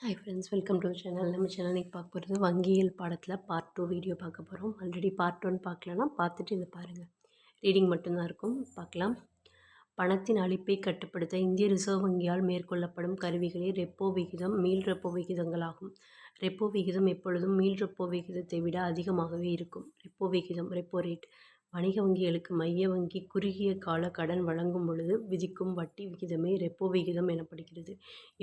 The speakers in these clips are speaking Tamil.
Hi friends, welcome to channel. நம்ம சேனல் இன்றைக்கி பார்க்க போகிறது வங்கியியல் பாடத்தில் பார்ட் 2 வீடியோ பார்க்க போகிறோம். ஆல்ரெடி பார்ட் 1 பார்க்கலன்னா பார்த்துட்டு இதை பாருங்கள். ரீடிங் மட்டும்தான் இருக்கும், பார்க்கலாம். பணத்தின் அளிப்பை கட்டுப்படுத்த இந்திய ரிசர்வ் வங்கியால் மேற்கொள்ளப்படும் கருவிகளே ரெப்போ விகிதம், மீள் ரெப்போ விகிதங்களாகும். ரெப்போ விகிதம் எப்பொழுதும் மீள் ரெப்போ விகிதத்தை விட அதிகமாகவே இருக்கும். ரெப்போ விகிதம், ரெப்போ ரேட், வணிக வங்கிகளுக்கு மைய வங்கி குறுகிய கால கடன் வழங்கும் பொழுது விதிக்கும் வட்டி விகிதமே ரெப்போ விகிதம் எனப்படுகிறது.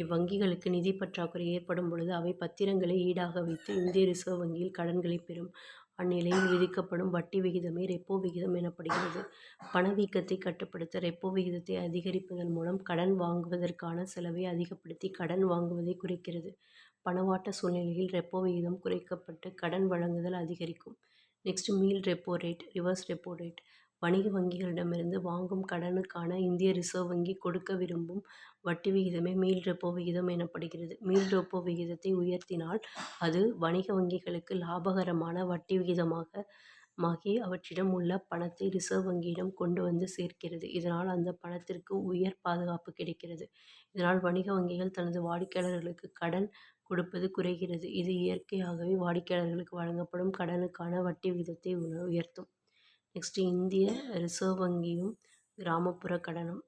இவ்வங்கிகளுக்கு நிதி பற்றாக்குறை ஏற்படும் பொழுது அவை பத்திரங்களை ஈடாக வைத்து இந்திய ரிசர்வ் வங்கியில் கடன்களை பெறும். அந்நிலையில் விதிக்கப்படும் வட்டி விகிதமே ரெப்போ விகிதம் எனப்படுகிறது. பணவீக்கத்தை கட்டுப்படுத்த ரெப்போ விகிதத்தை அதிகரிப்பதன் மூலம் கடன் வாங்குவதற்கான செலவை அதிகப்படுத்தி கடன் வாங்குவதை குறைக்கிறது. பணவாட்ட சூழ்நிலையில் ரெப்போ விகிதம் குறைக்கப்பட்டு கடன் வழங்குதல் அதிகரிக்கும். நெக்ஸ்ட், மீள் repo rate, reverse repo rate. வணிக வங்கிகளிடமிருந்து வாங்கும் கடனுக்கான இந்திய ரிசர்வ் வங்கி கொடுக்க விரும்பும் வட்டி விகிதமே மீள் ரெப்போ விகிதம் எனப்படுகிறது. மீள் ரெப்போ விகிதத்தை உயர்த்தினால் அது வணிக வங்கிகளுக்கு லாபகரமான வட்டி விகிதமாக மாகி அவற்றிடம் உள்ள பணத்தை ரிசர்வ் வங்கியிடம் கொண்டு வந்து சேர்க்கிறது. இதனால் அந்த பணத்திற்கு உயர் பாதுகாப்பு கிடைக்கிறது. இதனால் வணிக வங்கிகள் தனது வாடிக்கையாளர்களுக்கு கடன் கொடுப்பது குறைகிறது. இது இயற்கையாகவே வாடிக்கையாளர்களுக்கு வழங்கப்படும் கடனுக்கான வட்டி விகிதத்தை உயர்த்தும். நெக்ஸ்ட், இந்திய ரிசர்வ் வங்கியும் கிராமப்புற கடனும்.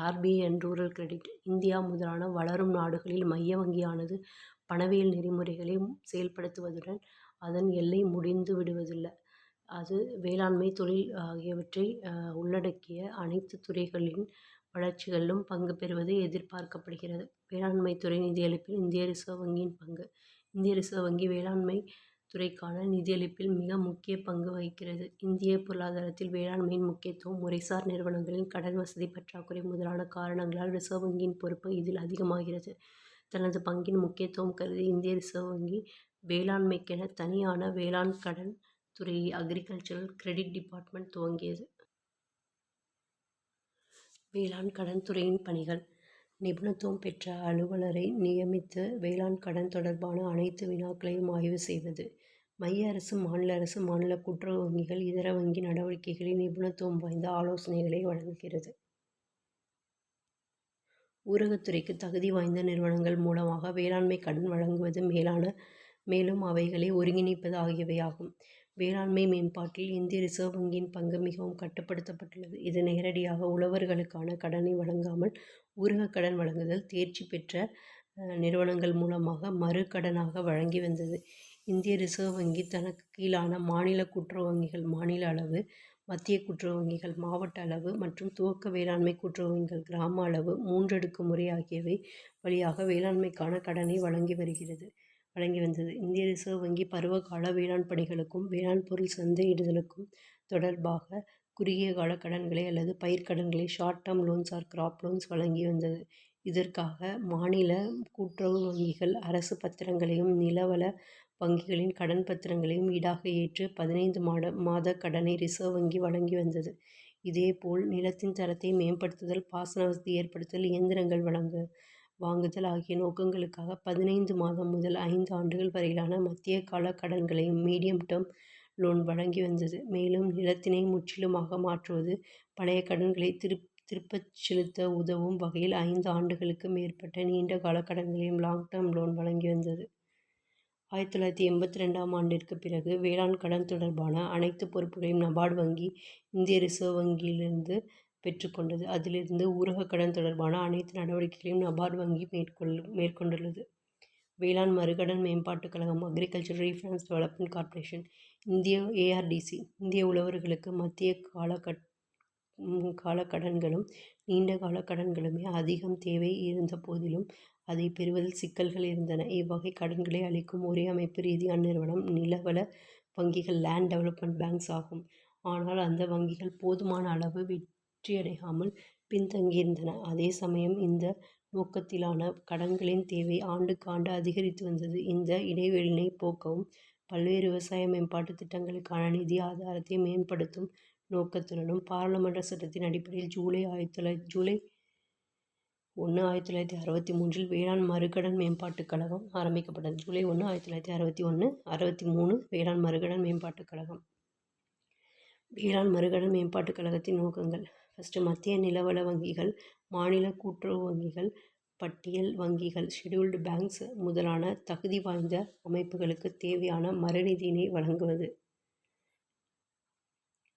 RBI and rural credit. India முதலான வளரும் நாடுகளில் மைய வங்கியானது பணவியல் நெறிமுறைகளை செயல்படுத்துவதுடன் அதன் எல்லை முடிந்து விடுவதில்லை. அது வேளாண்மை, தொழில் ஆகியவற்றை உள்ளடக்கிய அனைத்து துறைகளின் வளர்ச்சிகளிலும் பங்கு பெறுவது எதிர்பார்க்கப்படுகிறது. வேளாண்மை துறை நிதியளிப்பில் இந்திய ரிசர்வ் வங்கியின் பங்கு. இந்திய ரிசர்வ் வங்கி வேளாண்மை துறைக்கான நிதியளிப்பில் மிக முக்கிய பங்கு வகிக்கிறது. இந்திய பொருளாதாரத்தில் வேளாண்மையின் முக்கியத்துவம், முறைசார் நிறுவனங்களின் கடன் வசதி பற்றாக்குறை முதலான காரணங்களால் ரிசர்வ் வங்கியின் பொறுப்பு இதில் அதிகமாகிறது. தனது பங்கின் முக்கியத்துவம் கருதி இந்திய ரிசர்வ் வங்கி வேளாண்மைக்கென தனியான வேளாண் கடன் துறையை அக்ரிகல்ச்சரல் கிரெடிட் டிபார்ட்மெண்ட் துவங்கியது. வேளாண் கடன் துறையின் பணிகள். நிபுணத்துவம் பெற்ற அலுவலரை நியமித்து வேளாண் கடன் தொடர்பான அனைத்து வினாக்களையும் ஆய்வு செய்வது. மைய அரசு, மாநில அரசு, மாநில கூட்டுறவு வங்கிகள் இதர வங்கி நடவடிக்கைகளில் நிபுணத்துவம் வாய்ந்த ஆலோசனைகளை வழங்குகிறது. ஊரகத்துறைக்கு தகுதி வாய்ந்த நிறுவனங்கள் மூலமாக வேளாண்மை கடன் வழங்குவது மேலும் அவைகளை ஒருங்கிணைப்பது ஆகியவையாகும். வேளாண்மை மேம்பாட்டில் இந்திய ரிசர்வ் வங்கியின் பங்கு மிகவும் கட்டுப்படுத்தப்பட்டுள்ளது. இது நேரடியாக உழவர்களுக்கான கடனை வழங்காமல் ஊரக கடன் வழங்குதல் தேர்ச்சி பெற்ற நிறுவனங்கள் மூலமாக மறு கடனாக வழங்கி வந்தது. இந்திய ரிசர்வ் வங்கி தனக்கு கீழான மாநில கூட்டுறவு வங்கிகள் மாநில அளவு, மத்திய கூட்டுறவு வங்கிகள் மாவட்ட அளவு மற்றும் துவக்க வேளாண்மை கூட்டுறவு வங்கிகள் கிராம அளவு 3 அடுக்கு முறை ஆகியவை வழியாக வேளாண்மைக்கான கடனை வழங்கி வந்தது. இந்திய ரிசர்வ் வங்கி பருவகால வேளாண் பணிகளுக்கும் வேளாண் பொருள் சந்தையிடுதலுக்கும் தொடர்பாக குறுகிய கால கடன்களை அல்லது பயிர்க்கடன்களை short term loans or crop loans வழங்கி வந்தது. இதற்காக மாநில கூட்டுறவு வங்கிகள் அரசு பத்திரங்களையும் நிலவள வங்கிகளின் கடன் பத்திரங்களையும் ஈடாக ஏற்று 15 மாத கடனை ரிசர்வ் வங்கி வழங்கி வந்தது. இதேபோல் நிலத்தின் தரத்தை மேம்படுத்துதல், பாசன வசதி ஏற்படுத்துதல், இயந்திரங்கள் வாங்குதல் ஆகிய நோக்கங்களுக்காக 15 மாதம் முதல் 5 ஆண்டுகள் வரையிலான மத்திய கால கடன்களையும் மீடியம் டேர்ம் லோன் வழங்கி வந்தது. மேலும் நிலத்தினை முற்றிலுமாக மாற்றுவது, பழைய கடன்களை திருப்பச் செலுத்த உதவும் வகையில் 5 ஆண்டுகளுக்கு மேற்பட்ட நீண்ட கால கடன்களையும் லாங் டேர்ம் லோன் வழங்கி வந்தது. 1982ஆம் ஆண்டிற்கு பிறகு வேளாண் கடன் தொடர்பான அனைத்து பொறுப்புகளையும் நபார்டு வங்கி இந்திய ரிசர்வ் வங்கியிலிருந்து பெற்றுக்கொண்டது. அதிலிருந்து ஊரக கடன் தொடர்பான அனைத்து நடவடிக்கைகளையும் நபார்டு வங்கி மேற்கொண்டுள்ளது. வேளாண் மறுகடன் மேம்பாட்டுக் கழகம், அக்ரிகல்ச்சர் ரீஃபைனான்ஸ் டெவலப்மெண்ட் கார்ப்பரேஷன், இந்திய ARDC, இந்திய உழவர்களுக்கு மத்திய கால கடன்களும் நீண்ட கால கடன்களுமே அதிகம் தேவை இருந்த போதிலும் அதை பெறுவதில் சிக்கல்கள் இருந்தன. இவ்வகை கடன்களை அளிக்கும் ஒரே அமைப்பு ரீதியான நிறுவனம் நிலவள வங்கிகள், லேண்ட் டெவலப்மெண்ட் பேங்க்ஸ் ஆகும். ஆனால் அந்த வங்கிகள் போதுமான அளவு வெற்றியடையாமல் பின்தங்கியிருந்தன. அதே சமயம் இந்த நோக்கத்திலான கடன்களின் தேவை ஆண்டுக்கு ஆண்டு அதிகரித்து வந்தது. இந்த இடைவெளியினை போக்கவும் பல்வேறு விவசாய மேம்பாட்டு திட்டங்களுக்கான நிதி ஆதாரத்தை மேம்படுத்தும் நோக்கத்துடனும் பாராளுமன்ற சட்டத்தின் அடிப்படையில் ஜூலை 1, 1963இல் வேளாண் மறுகடன் மேம்பாட்டுக் கழகம் ஆரம்பிக்கப்பட்டது. ஜூலை 1, 1961 63 வேளாண் மறுகடன் மேம்பாட்டுக் கழகம். வேளாண் மறுகடன் மேம்பாட்டுக் கழகத்தின் நோக்கங்கள். ஃபர்ஸ்ட், மத்திய நிலவள வங்கிகள், மாநில கூட்டுறவு வங்கிகள் பட்டியல் வங்கிகள் ஷெட்யூல்டு பேங்க்ஸ் முதலான தகுதி வாய்ந்த அமைப்புகளுக்கு தேவையான மறுநிதியினை வழங்குவது.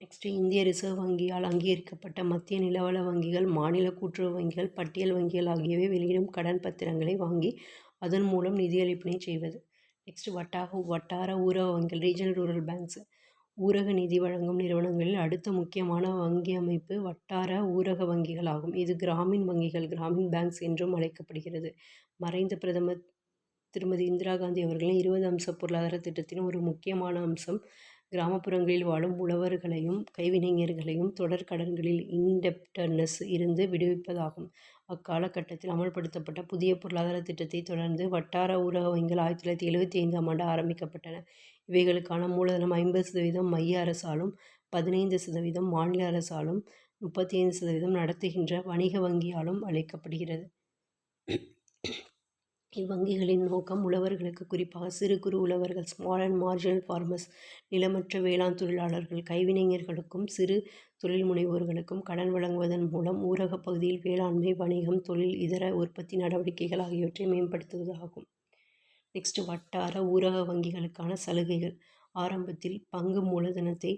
நெக்ஸ்ட்டு இந்திய ரிசர்வ் வங்கியால் அங்கீகரிக்கப்பட்ட மத்திய நிலவள வங்கிகள், மாநில கூட்டுறவு வங்கிகள், பட்டியல் வங்கிகள் ஆகியவை வெளியிடும் கடன் பத்திரங்களை வாங்கி அதன் மூலம் நிதியளிப்பினை செய்வது. நெக்ஸ்ட் வட்டார ஊரக வங்கிகள் ரீஜனல் ரூரல் பேங்க்ஸ் ஊரக நிதி வழங்கும் நிறுவனங்களில் அடுத்த முக்கியமான வங்கி அமைப்பு வட்டார ஊரக வங்கிகள் ஆகும். இது கிராமின் வங்கிகள் கிராமின் பேங்க்ஸ் என்றும் அழைக்கப்படுகிறது. மறைந்த பிரதமர் திருமதி இந்திரா காந்தி அவர்களின் 20 அம்ச பொருளாதார திட்டத்தின் ஒரு முக்கியமான அம்சம் கிராமப்புறங்களில் வாழும் உழவர்களையும் கைவினைஞர்களையும் தொடர் கடன்களில் இன்டெப்டர்னஸ் இருந்து விடுவிப்பதாகும். அக்காலகட்டத்தில் அமல்படுத்தப்பட்ட புதிய பொருளாதார திட்டத்தை தொடர்ந்து வட்டார ஊரக வங்கிகள் 1975ஆம் ஆண்டு ஆரம்பிக்கப்பட்டன. இவைகளுக்கான மூலதனம் 50% மைய அரசாலும், 15% மாநில அரசாலும், 35% நடத்துகின்ற வணிக வங்கியாலும் அளிக்கப்படுகிறது. இவ்வங்கிகளின் நோக்கம் உழவர்களுக்கு, குறிப்பாக சிறு குறு உழவர்கள் ஸ்மால் அண்ட் மார்ஜினல் ஃபார்மர்ஸ் நிலமற்ற வேளாண் தொழிலாளர்கள், கைவினைஞர்களுக்கும் சிறு தொழில் முனைவோர்களுக்கும் கடன் வழங்குவதன் மூலம் ஊரக பகுதியில் வேளாண்மை, வணிகம், தொழில், இதர உற்பத்தி நடவடிக்கைகள் ஆகியவற்றை மேம்படுத்துவது ஆகும். நெக்ஸ்ட் வட்டார ஊரக வங்கிகளுக்கான சலுகைகள். ஆரம்பத்தில் பங்கு மூலதனத்தை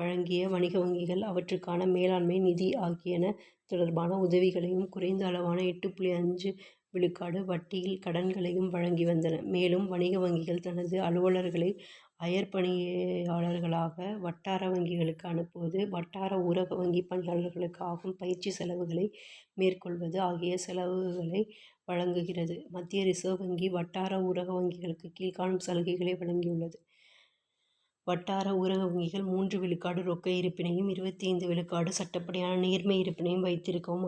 வழங்கிய வணிக வங்கிகள் அவற்றுக்கான மேலாண்மை, நிதி ஆகியன தொடர்பான உதவிகளையும் குறைந்த அளவான 8.5 விழுக்காடு வட்டியில் கடன்களையும் வழங்கி வந்தன. மேலும் வணிக வங்கிகள் தனது அலுவலர்களை அயற்பணியாளர்களாக வட்டார வங்கிகளுக்கு அனுப்புவது, வட்டார ஊரக வங்கி பணியாளர்களுக்கு ஆகும் பயிற்சி செலவுகளை மேற்கொள்வது ஆகிய செலவுகளை வழங்குகிறது. மத்திய ரிசர்வ் வங்கி வட்டார ஊரக வங்கிகளுக்கு கீழ்காணும் சலுகைகளை வழங்கியுள்ளது. வட்டார ஊரக வங்கிகள் 3 விழுக்காடு ரொக்க இருப்பினையும் 25 விழுக்காடு சட்டப்படியான நீர்மை இருப்பினையும் வைத்திருக்கவும்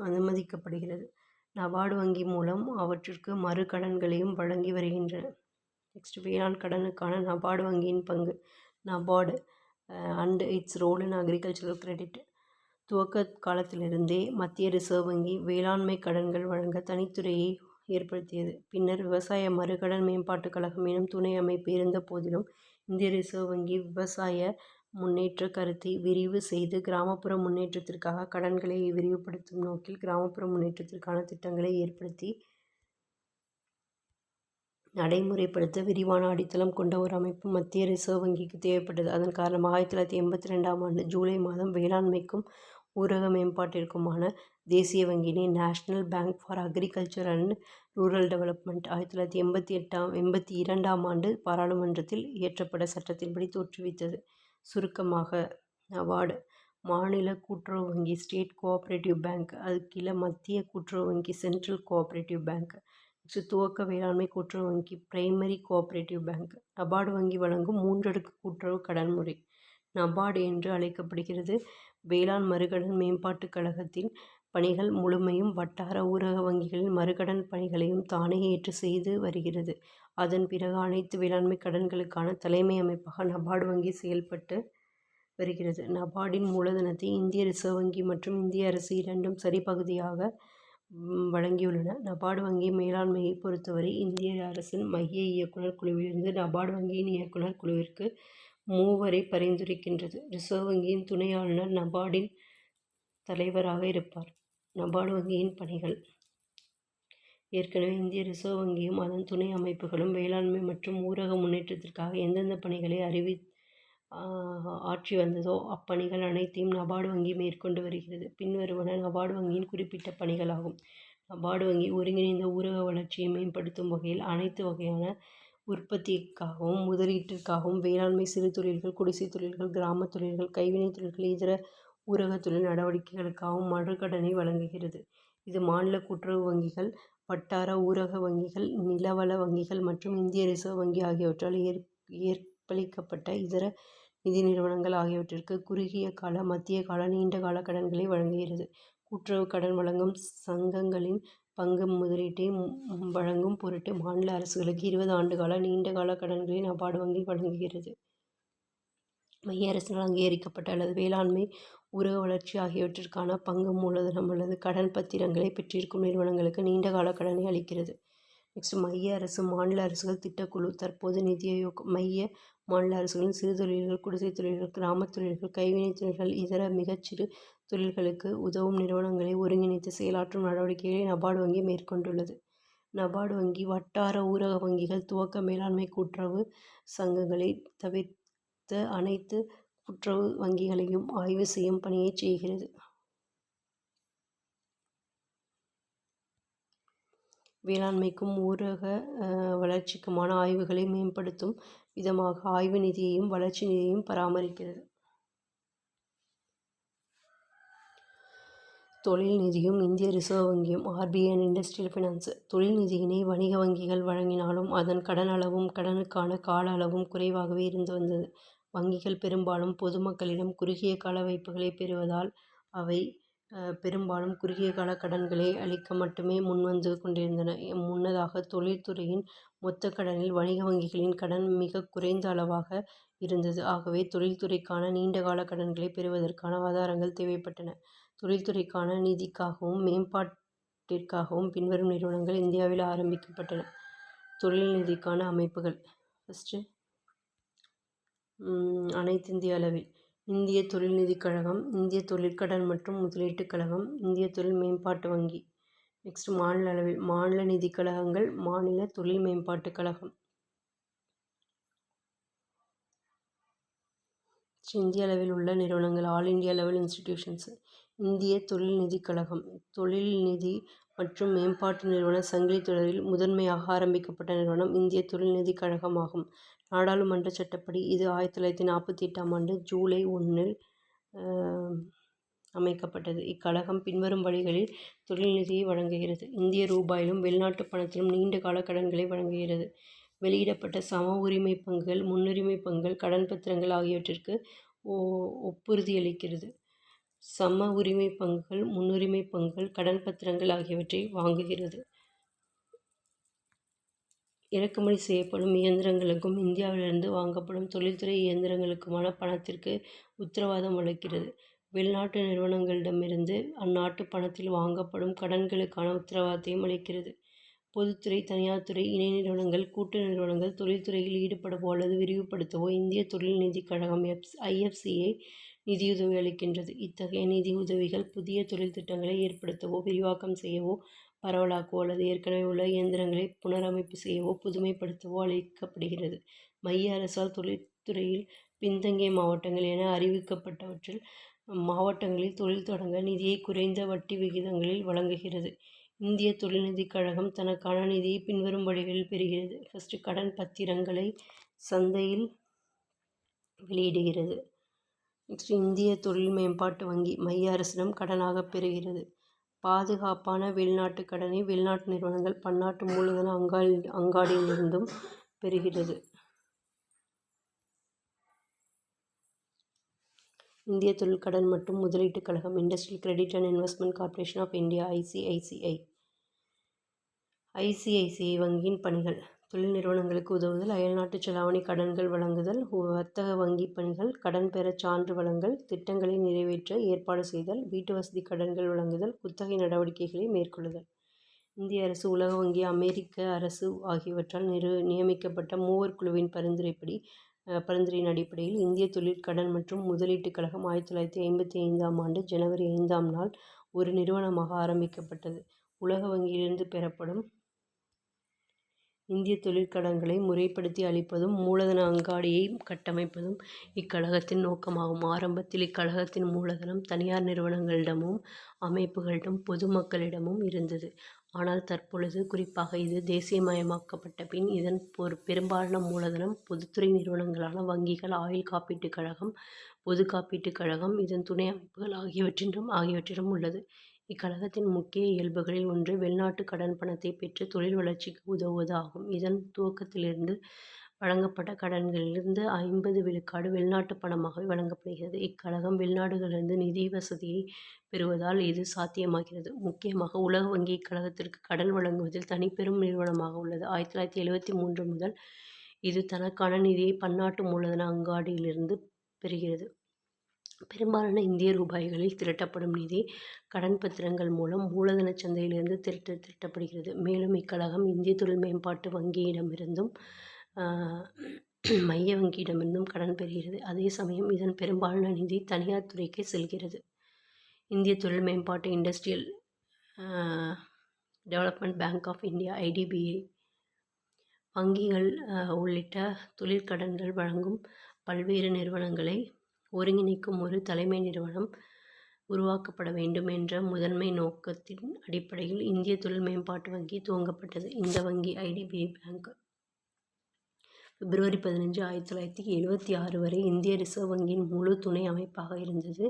அனுமதிக்கப்படுகிறது. நபார்டு வங்கி மூலம் அவற்றிற்கு மறு கடன்களையும் வழங்கி வருகின்றன. நெக்ஸ்ட் வேளாண் கடனுக்கான நபார்டு வங்கியின் பங்கு. NABARD and its role in agricultural credit. துவக்க காலத்திலிருந்தே மத்திய ரிசர்வ் வங்கி வேளாண்மை கடன்கள் வழங்க தனித்துறையை ஏற்படுத்தியது. பின்னர் விவசாய மறுகடன் மேம்பாட்டுக் கழகம் எனும் துணை அமைப்பு இருந்த போதிலும் இந்திய ரிசர்வ் வங்கி விவசாய முன்னேற்ற கருத்தை விரிவு செய்து கிராமப்புற முன்னேற்றத்திற்காக கடன்களை விரிவுபடுத்தும் நோக்கில் கிராமப்புற முன்னேற்றத்திற்கான திட்டங்களை ஏற்படுத்தி நடைமுறைப்படுத்த விரிவான அடித்தளம் கொண்ட ஒரு அமைப்பு மத்திய ரிசர்வ் வங்கிக்கு தேவைப்பட்டது. அதன் காரணமாக 1982ஆம் ஆண்டு ஜூலை மாதம் வேளாண்மைக்கும் ஊரக மேம்பாட்டிற்குமான தேசிய வங்கியினை National Bank for Agriculture and Rural Development 1982ஆம் ஆண்டு பாராளுமன்றத்தில் இயற்றப்பட்ட சட்டத்தின்படி தோற்றுவித்தது. சுருக்கமாக நபார்டு மாநில கூட்டுறவு வங்கி ஸ்டேட் கோஆபரேட்டிவ் பேங்க், அதுக்கீழே மத்திய கூட்டுறவு வங்கி சென்ட்ரல் கோஆபரேட்டிவ் பேங்க், துவக்க வேளாண்மை கூட்டுறவு வங்கி பிரைமரி கோஆபரேட்டிவ் பேங்க். நபார்டு வங்கி வழங்கும் 3 அடுக்கு கூட்டுறவு கடன் முறை நபார்டு என்று அழைக்கப்படுகிறது. வேளாண் மறுகடன் மேம்பாட்டுக் கழகத்தின் பணிகள் முழுமையும் வட்டார ஊரக வங்கிகளின் மறுகடன் பணிகளையும் தானே ஏற்று செய்து வருகிறது. அதன் பிறகு அனைத்து வேளாண்மை கடன்களுக்கான தலைமை அமைப்பாக நபார்டு வங்கி செயல்பட்டு வருகிறது. நபார்டின் மூலதனத்தை இந்திய ரிசர்வ் வங்கி மற்றும் இந்திய அரசு இரண்டும் சரிபகுதியாக வழங்கியுள்ளன. நபார்டு வங்கி மேலாண்மையை பொறுத்தவரை இந்திய அரசின் மைய இயக்குனர் குழுவிலிருந்து நபார்டு வங்கியின் இயக்குனர் குழுவிற்கு 3 பரிந்துரைக்கின்றது. ரிசர்வ் வங்கியின் துணை ஆளுநர் நபார்டின் தலைவராக இருப்பார். நபார்டு வங்கியின் பணிகள். ஏற்கனவே இந்திய ரிசர்வ் வங்கியும் அதன் துணை அமைப்புகளும் வேளாண்மை மற்றும் ஊரக முன்னேற்றத்திற்காக எந்தெந்த பணிகளை ஆற்றி வந்ததோ அப்பணிகள் அனைத்தையும் நபார்டு வங்கி மேற்கொண்டு வருகிறது. பின்வருவன நபார்டு வங்கியின் குறிப்பிட்ட பணிகளாகும். நபார்டு வங்கி ஒருங்கிணைந்த ஊரக வளர்ச்சியை மேம்படுத்தும் வகையில் அனைத்து வகையான உற்பத்திக்காகவும் முதலீட்டிற்காகவும் வேளாண்மை, சிறு தொழில்கள், குடிசை தொழில்கள், கிராம தொழில்கள், கைவினை தொழில்கள், இதர ஊரக தொழில் நடவடிக்கைகளுக்காகவும் மறுகடனை வழங்குகிறது. இது மாநில கூட்டுறவு வங்கிகள், வட்டார ஊரக வங்கிகள், நிலவள வங்கிகள் மற்றும் இந்திய ரிசர்வ் வங்கி ஆகியவற்றால் ஏற்பளிக்கப்பட்ட இதர நிதி நிறுவனங்கள் ஆகியவற்றிற்கு குறுகிய கால, மத்திய கால, நீண்ட கால கடன்களை வழங்குகிறது. கூட்டுறவு கடன் வழங்கும் சங்கங்களின் பங்கு முதலீட்டை வழங்கும் பொருட்டு மாநில அரசுகளுக்கு 20 ஆண்டுகால நீண்ட கால கடன்களை நபார்டு வங்கி வழங்குகிறது. மைய அரசினால் அங்கீகரிக்கப்பட்ட அல்லது வேளாண்மை, ஊரக வளர்ச்சி ஆகியவற்றிற்கான பங்கு மூலதனம் அல்லது கடன் பத்திரங்களை பெற்றிருக்கும் நிறுவனங்களுக்கு நீண்ட கால கடனை அளிக்கிறது. நெக்ஸ்ட் மைய அரசு மாநில அரசுகள் திட்டக்குழு. தற்போது நிதி ஆயோக் மைய மாநில அரசுகளின் சிறு தொழில்கள், குடிசை தொழில்கள், கிராம தொழில்கள், கைவினை தொழில்கள், இதர மிகச்சிறு தொழில்களுக்கு உதவும் நிறுவனங்களை ஒருங்கிணைத்து செயலாற்றும் நடவடிக்கைகளை நபார்டு வங்கி மேற்கொண்டுள்ளது. நபார்டு வங்கி வட்டார ஊரக வங்கிகள் துவக்க மேலாண்மை கூட்டுறவு சங்கங்களை தவிர்த்த அனைத்து கூட்டுறவு வங்கிகளையும் ஆய்வு செய்யும் பணியை செய்கிறது. வேளாண்மைக்கும் ஊரக வளர்ச்சிக்குமான ஆய்வுகளை மேம்படுத்தும் விதமாக ஆய்வு நிதியையும் வளர்ச்சி நிதியையும் பராமரிக்கிறது. தொழில் நிதியும் இந்திய ரிசர்வ் வங்கியும் RBI அண்ட் இண்டஸ்ட்ரியல் ஃபினான்ஸ். தொழில் நிதியினை வணிக வங்கிகள் வழங்கினாலும் அதன் கடன் அளவும் கடனுக்கான கால அளவும் குறைவாகவே இருந்து வந்தது. வங்கிகள் பெரும்பாலும் பொதுமக்களிடம் குறுகிய கால வைப்புகளை பெறுவதால் அவை பெரும்பாலும் குறுகிய கால கடன்களை அளிக்க மட்டுமே முன்வந்து கொண்டிருந்தன. முன்னதாக தொழில்துறையின் மொத்த கடனில் வணிக வங்கிகளின் கடன் மிக குறைந்த அளவாக இருந்தது. ஆகவே தொழில்துறைக்கான நீண்டகால கடன்களை பெறுவதற்கான ஆதாரங்கள் தேவைப்பட்டன. தொழில்துறைக்கான நிதிக்காகவும் மேம்பாட்டிற்காகவும் பின்வரும் நிறுவனங்கள் இந்தியாவில் ஆரம்பிக்கப்பட்டன. தொழில் நிதிக்கான அமைப்புகள். ஃபஸ்ட்டு அனைத்திந்திய அளவில் இந்திய தொழில் நிதிக் கழகம், இந்திய தொழிற்கடன் மற்றும் முதலீட்டுக் கழகம், இந்திய தொழில் மேம்பாட்டு வங்கி. நெக்ஸ்ட் மாநில அளவில் மாநில நிதிக் கழகங்கள், மாநில தொழில் மேம்பாட்டுக் கழகம். இந்திய அளவில் உள்ள நிறுவனங்கள் ஆல் இந்தியா லெவல் இன்ஸ்டிடியூஷன்ஸ். இந்திய தொழில் நிதிக் கழகம் தொழில் நிதி மற்றும் மேம்பாட்டு நிறுவன சங்கிலி தொடரில் முதன்மையாக ஆரம்பிக்கப்பட்ட நிறுவனம் இந்திய தொழில் நிதிக் கழகம் ஆகும். நாடாளுமன்ற சட்டப்படி இது 1948 ஜூலை 1 அமைக்கப்பட்டது. இக்கழகம் பின்வரும் வழிகளில் தொழில் நிதியை வழங்குகிறது. இந்திய ரூபாயிலும் வெளிநாட்டு பணத்திலும் நீண்ட கால கடன்களை வழங்குகிறது. வெளியிடப்பட்ட சம உரிமை பங்குகள், முன்னுரிமை பங்குகள், கடன் பத்திரங்கள் ஆகியவற்றிற்கு ஒப்புறுதியளிக்கிறது. சம உரிமை பங்குகள், முன்னுரிமை பங்குகள், கடன் பத்திரங்கள் ஆகியவற்றை வாங்குகிறது. இறக்குமதி செய்யப்படும் இயந்திரங்களுக்கும் இந்தியாவிலிருந்து வாங்கப்படும் தொழில்துறை இயந்திரங்களுக்குமான பணத்திற்கு உத்தரவாதம் அளிக்கிறது. வெளிநாட்டு நிறுவனங்களிடமிருந்து அந்நாட்டு பணத்தில் வாங்கப்படும் கடன்களுக்கான உத்தரவாதத்தையும் அளிக்கிறது. பொதுத்துறை, தனியார் துறை, இணை நிறுவனங்கள், கூட்டு நிறுவனங்கள் தொழில்துறையில் ஈடுபடவோ அல்லது விரிவுபடுத்தவோ இந்திய தொழில் நிதிக் கழகம் IFCயை நிதியுதவி அளிக்கின்றது. இத்தகைய நிதி உதவிகள் புதிய தொழில் திட்டங்களை ஏற்படுத்தவோ, விரிவாக்கம் செய்யவோ, பரவலாக்கவோ அல்லது ஏற்கனவே உள்ள இயந்திரங்களை புனரமைப்பு செய்யவோ, புதுமைப்படுத்தவோ அளிக்கப்படுகிறது. மைய அரசால் தொழில்துறையில் பின்தங்கிய மாவட்டங்கள் என அறிவிக்கப்பட்டவற்றில் மாவட்டங்களில் தொழில் தொடங்க நிதியை குறைந்த வட்டி விகிதங்களில் வழங்குகிறது. இந்திய தொழில் நிதிக் கழகம் தனக்கான நிதியை பின்வரும் வழிகளில் பெறுகிறது. ஃபஸ்ட்டு கடன் பத்திரங்களை சந்தையில் வெளியிடுகிறது. நெக்ஸ்ட் இந்திய தொழில் மேம்பாட்டு வங்கி மைய அரசிடம் கடனாக பெறுகிறது. பாதுகாப்பான வெளிநாட்டு கடனை வெளிநாட்டு நிறுவனங்கள் பன்னாட்டு மூலதன அங்காடியிலிருந்தும் பெறுகிறது. இந்திய தொழில் கடன் மற்றும் முதலீட்டுக் கழகம் Industrial Credit and Investment Corporation of India ICICI வங்கியின் பணிகள். தொழில் நிறுவனங்களுக்கு உதவுதல், அயல்நாட்டு செலாவணி கடன்கள் வழங்குதல், வர்த்தக வங்கி பணிகள், கடன் பெற சான்று வழங்கல், திட்டங்களை நிறைவேற்ற ஏற்பாடு செய்தல், வீட்டு வசதி கடன்கள் வழங்குதல், குத்தகை நடவடிக்கைகளை மேற்கொள்ளுதல். இந்திய அரசு, உலக வங்கி, அமெரிக்க அரசு ஆகியவற்றால் நியமிக்கப்பட்ட மூவர் குழுவின் பரிந்துரையின் அடிப்படையில் இந்திய தொழிற்கடன் மற்றும் முதலீட்டுக் கழகம் 1955 ஜனவரி 5 ஒரு நிறுவனமாக ஆரம்பிக்கப்பட்டது. உலக வங்கியிலிருந்து பெறப்படும் இந்திய தொழிற்கடன்களை முறைப்படுத்தி அளிப்பதும் மூலதன அங்காடியை கட்டமைப்பதும் இக்கழகத்தின் நோக்கமாகும். ஆரம்பத்தில் இக்கழகத்தின் மூலதனம் தனியார் நிறுவனங்களிடமும் அமைப்புகளிடம் பொதுமக்களிடமும் இருந்தது. ஆனால் தற்பொழுது, குறிப்பாக இது தேசியமயமாக்கப்பட்ட பின் இதன் பெரும்பாலான மூலதனம் பொதுத்துறை நிறுவனங்களான வங்கிகள், ஆயுள் காப்பீட்டுக் கழகம், பொது காப்பீட்டுக் கழகம், இதன் துணை அமைப்புகள் ஆகியவற்றிடம் உள்ளது. இக்கழகத்தின் முக்கிய இயல்புகளில் ஒன்று வெளிநாட்டு கடன் பணத்தை பெற்று தொழில் வளர்ச்சிக்கு உதவுவது ஆகும். இதன் துவக்கத்திலிருந்து வழங்கப்பட்ட கடன்களிலிருந்து 50% வெளிநாட்டு பணமாகவே வழங்கப்படுகிறது. இக்கழகம் வெளிநாடுகளிலிருந்து நிதி வசதியை பெறுவதால் இது சாத்தியமாகிறது. முக்கியமாக உலக வங்கி இக்கழகத்திற்கு கடன் வழங்குவதில் தனிப்பெரும் நிறுவனமாக உள்ளது. 1973 முதல் இது தனக்கான நிதியை பன்னாட்டு மூலதன அங்காடியிலிருந்து பெறுகிறது. பெரும்பாலான இந்திய ரூபாய்களில் திரட்டப்படும் நிதி கடன் பத்திரங்கள் மூலம் மூலதன சந்தையிலிருந்து திரட்டப்படுகிறது. மேலும் இக்கழகம் இந்திய தொழில் மேம்பாட்டு வங்கியிடமிருந்தும் மைய வங்கியிடமிருந்தும் கடன் பெறுகிறது. அதே சமயம் இதன் பெரும்பாலான நிதி தனியார் துறைக்கு செல்கிறது. இந்திய தொழில் மேம்பாட்டு industrial development bank of India IDBI. வங்கிகள் உள்ளிட்ட தொழிற்கடன்கள் வழங்கும் பல்வேறு நிறுவனங்களை ஒருங்கிணைக்கும் ஒரு தலைமை நிறுவனம் உருவாக்கப்பட வேண்டும் என்ற முதன்மை நோக்கத்தின் அடிப்படையில் இந்திய தொழில் மேம்பாட்டு வங்கி துவங்கப்பட்டது. இந்த வங்கி IDBI பேங்க் February 15, 1976 வரை இந்திய ரிசர்வ் வங்கியின் முழு துணை அமைப்பாக இருந்தது.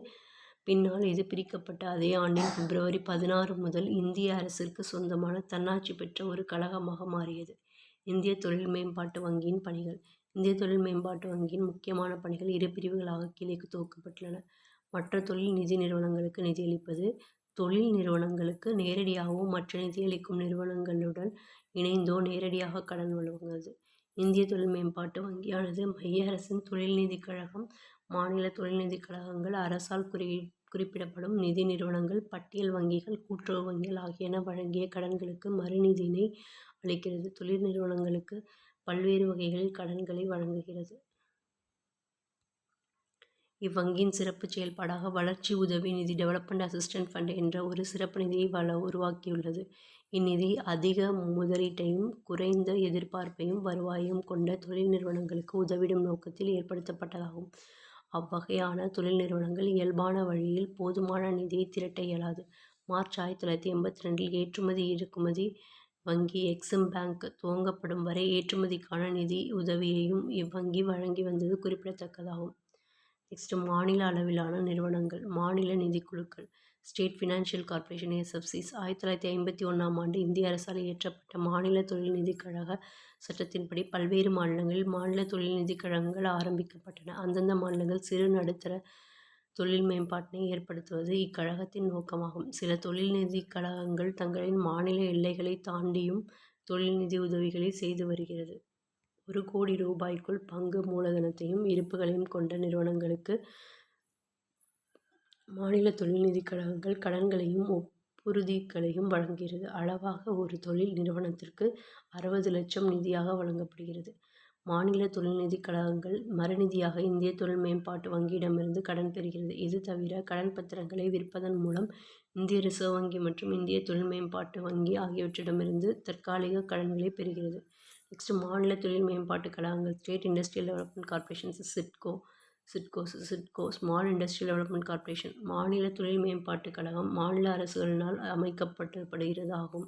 பின்னால் இது பிரிக்கப்பட்ட அதே ஆண்டின் February 16 முதல் இந்திய அரசிற்கு சொந்தமான தன்னாட்சி பெற்ற ஒரு கழகமாக மாறியது. இந்திய தொழில் மேம்பாட்டு வங்கியின் பணிகள். இந்திய தொழில் மேம்பாட்டு வங்கியின் முக்கியமான பணிகள் இரு பிரிவுகளாக கீழே தொகுக்கப்பட்டுள்ளன. மற்ற தொழில் நிதி நிறுவனங்களுக்கு நிதியளிப்பது. தொழில் நிறுவனங்களுக்கு நேரடியாகவோ மற்ற நிதியளிக்கும் நிறுவனங்களுடன் இணைந்தோ நேரடியாக கடன் வழங்குவது. இந்திய தொழில் மேம்பாட்டு வங்கியானது மைய அரசின் தொழில் நிதி கழகம், மாநில தொழில் நிதி கழகங்கள், அரசால் குறிப்பிடப்படும் நிதி நிறுவனங்கள், பட்டியல் வங்கிகள், கூட்டுறவு வங்கிகள் ஆகியன வழங்கிய கடன்களுக்கு மறுநிதியினை அளிக்கிறது. தொழில் நிறுவனங்களுக்கு பல்வேறு வகைகளில் கடன்களை வழங்குகிறது. இவ்வங்கியின் சிறப்பு செயல்பாடாக வளர்ச்சி உதவி நிதி டெவலப்மெண்ட் அசிஸ்டன்ட் ஃபண்ட் என்ற ஒரு சிறப்பு நிதியை உருவாக்கியுள்ளது. இந்நிதி அதிக முதலீட்டையும் குறைந்த எதிர்பார்ப்பையும் வருவாயையும் கொண்ட தொழில் நிறுவனங்களுக்கு உதவிடும் நோக்கத்தில் ஏற்படுத்தப்பட்டதாகும். அவ்வகையான தொழில் நிறுவனங்கள் இயல்பான வழியில் போதுமான நிதியை திரட்ட இயலாது. மார்ச் 1982 ஏற்றுமதி இறக்குமதி வங்கி எக்ஸிம் பேங்க் துவங்கப்படும் வரை ஏற்றுமதிக்கான நிதி உதவியையும் இவ்வங்கி வழங்கி வந்தது குறிப்பிடத்தக்கதாகும். நெக்ஸ்ட், மாநில அளவிலான நிறுவனங்கள். மாநில நிதிக்குழுக்கள். ஸ்டேட் ஃபினான்ஷியல் கார்ப்பரேஷன் SFCs 1951 ஆண்டு இந்திய அரசால் இயற்றப்பட்ட மாநில தொழில் நிதி கழக சட்டத்தின்படி பல்வேறு மாநிலங்களில் மாநில தொழில் நிதி கழகங்கள் ஆரம்பிக்கப்பட்டன. அந்தந்த மாநிலங்கள் சிறு நடுத்தர தொழில் மேம்பாட்டினை ஏற்படுத்துவது இக்கழகத்தின் நோக்கமாகும். சில தொழில் நிதி கழகங்கள் தங்களின் மாநில எல்லைகளை தாண்டியும் தொழில் நிதி உதவிகளை செய்து வருகிறது. 1 கோடி ரூபாய்க்குள் பங்கு மூலதனத்தையும் இருப்புகளையும் கொண்ட நிறுவனங்களுக்கு மாநில தொழில் நிதி கழகங்கள் கடன்களையும் ஒப்புறுதிகளையும் வழங்குகிறது. அளவாக ஒரு தொழில் நிறுவனத்திற்கு 60 லட்சம் நிதியாக வழங்கப்படுகிறது. மாநில தொழில் நிதி கழகங்கள் மறுநிதியாக இந்திய தொழில் மேம்பாட்டு வங்கியிடமிருந்து கடன் பெறுகிறது. இது தவிர கடன் பத்திரங்களை விற்பதன் மூலம் இந்திய ரிசர்வ் வங்கி மற்றும் இந்திய தொழில் மேம்பாட்டு வங்கி ஆகியவற்றிடமிருந்து தற்காலிக கடன்களை பெறுகிறது. நெக்ஸ்ட், மாநில தொழில் மேம்பாட்டு கழகங்கள். State industrial development corporations SIDCO small industrial development corporation. மாநில தொழில் மேம்பாட்டு கழகம் மாநில அரசுகளினால் அமைக்கப்படுகிறது ஆகும்.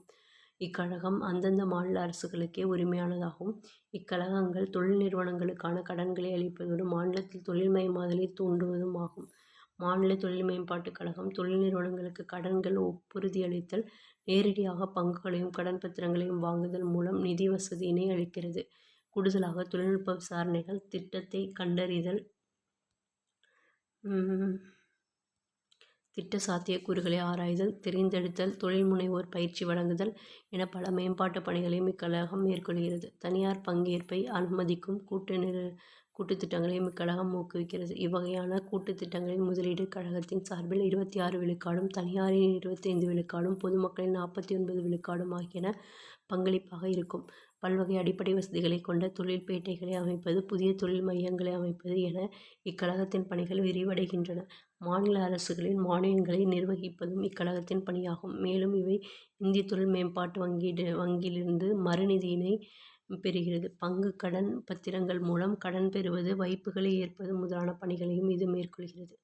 இக்கழகம் அந்தந்த மாநில அரசுகளுக்கே உரிமையானதாகும். இக்கழகங்கள் தொழில் நிறுவனங்களுக்கான கடன்களை அளிப்பதோடு மாநிலத்தில் தொழில்மயமாதலை தூண்டுவதும் ஆகும். மாநில தொழில் மேம்பாட்டு கழகம் தொழில் நிறுவனங்களுக்கு கடன்கள் ஒப்புறுதியளித்தல், நேரடியாக பங்குகளையும் கடன் பத்திரங்களையும் வாங்குதல் மூலம் நிதி வசதியினை அளிக்கிறது. கூடுதலாக தொழில்நுட்ப விசாரணைகள், திட்டத்தை கண்டறிதல், திட்ட சாத்தியக்கூறுகளை ஆராய்தல், தெரிந்தெடுத்தல், தொழில் முனைவோர் பயிற்சி வழங்குதல் என பல மேம்பாட்டு பணிகளையும் இக்கழகம் மேற்கொள்கிறது. தனியார் பங்கேற்பை அனுமதிக்கும் கூட்டுத் திட்டங்களையும் இக்கழகம் ஊக்குவிக்கிறது. இவ்வகையான கூட்டுத் திட்டங்களின் முதலீடு கழகத்தின் சார்பில் 26 விழுக்காடும், தனியாரின் 25 விழுக்காடும், பொதுமக்களின் 49 விழுக்காடும் ஆகியன பங்களிப்பாக இருக்கும். பல்வகை அடிப்படை வசதிகளை கொண்ட தொழிற்பேட்டைகளை அமைப்பது, புதிய தொழில் மையங்களை அமைப்பது என இக்கழகத்தின் பணிகள் விரிவடைகின்றன. மாநில அரசுகளின் மானியங்களை நிர்வகிப்பதும் இக்கழகத்தின் பணியாகும். மேலும் இவை இந்திய தொழில் மேம்பாட்டு வங்கியிலிருந்து மறுநிதியினை பெறுகிறது. பங்கு கடன் பத்திரங்கள் மூலம் கடன் பெறுவது, வைப்புகளை ஏற்பது முதலான பணிகளையும் இது மேற்கொள்கிறது.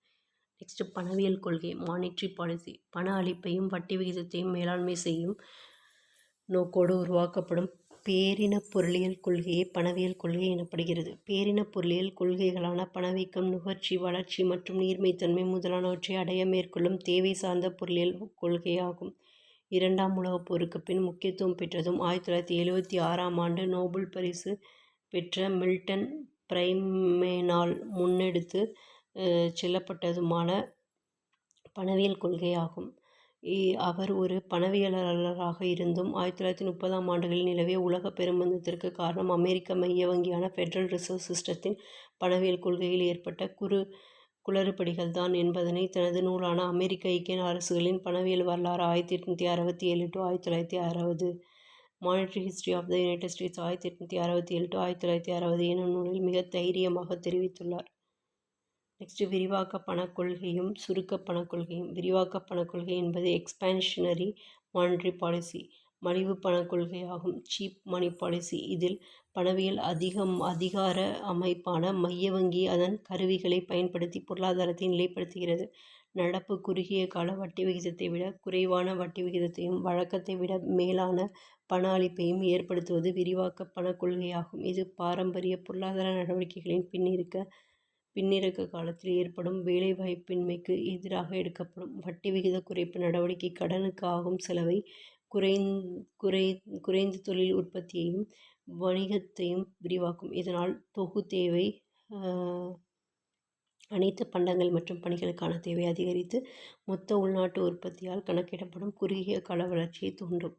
நெக்ஸ்ட், பணவியல் கொள்கை. Monetary policy. பண அளிப்பையும் வட்டி விகிதத்தையும் மேலாண்மை செய்யும் நோக்கோடு உருவாக்கப்படும் பேரினப் பொருளியல் கொள்கையே பணவியல் கொள்கை எனப்படுகிறது. பேரினப் பொருளியல் கொள்கைகளான பணவீக்கம், நுகர்ச்சி, வளர்ச்சி மற்றும் நீர்மைத்தன்மை முதலானவற்றை அடைய மேற்கொள்ளும் தேவை சார்ந்த பொருளியல் கொள்கையாகும். 2ஆம் உலகப் போருக்குப் பின் முக்கியத்துவம் பெற்றதும் 1976 ஆண்டு நோபல் பரிசு பெற்ற மில்டன் ஃப்ரைமேனால் முன்னெடுத்து செல்லப்பட்டதுமான பணவியல் கொள்கையாகும். அவர் ஒரு பணவியலாளராக இருந்தும் 1930ஆம் ஆண்டுகளில் நிலவிய உலக பெருமந்தத்திற்கு காரணம் அமெரிக்க மைய வங்கியான ஃபெடரல் ரிசர்வ் சிஸ்டத்தின் பணவியல் கொள்கையில் ஏற்பட்ட குளறுபடிகள்தான் என்பதனை தனது நூலான அமெரிக்க ஐக்கிய அரசுகளின் பணவியல் வரலாறு 1867 to 1960 monetary history of the United States 1867 to 1960 எனும் நூலில் மிக தைரியமாக தெரிவித்துள்ளார். நெக்ஸ்ட்டு விரிவாக்க பணக் கொள்கையும் சுருக்க பணக் கொள்கையும். விரிவாக்க பணக் கொள்கை என்பது எக்ஸ்பான்ஷனரி மானிட்டரி பாலிசி, மலிவு பணக் கொள்கையாகும். சீப் மணி பாலிசி. இதில் பணவியல் அதிகார அமைப்பான மைய வங்கி அதன் கருவிகளை பயன்படுத்தி பொருளாதாரத்தை நிலைப்படுத்துகிறது. நடப்பு குறுகிய கால வட்டி விகிதத்தை விட குறைவான வட்டி விகிதத்தையும் வழக்கத்தை விட மேலான பண அளிப்பையும் ஏற்படுத்துவது விரிவாக்க பணக் கொள்கையாகும். இது பாரம்பரிய பொருளாதார நடவடிக்கைகளின் பின்னிறக்க காலத்தில் ஏற்படும் வேலைவாய்ப்பின்மைக்கு எதிராக எடுக்கப்படும் வட்டி விகித குறைப்பு நடவடிக்கை கடனுக்கு ஆகும் செலவை குறைந்து தொழில் உற்பத்தியையும் வணிகத்தையும் விரிவாக்கும். இதனால் தொகு தேவை, அனைத்து பண்டங்கள் மற்றும் பணிகளுக்கான தேவை அதிகரித்து மொத்த உள்நாட்டு உற்பத்தியால் கணக்கிடப்படும் குறுகிய கால வளர்ச்சியை தூண்டும்.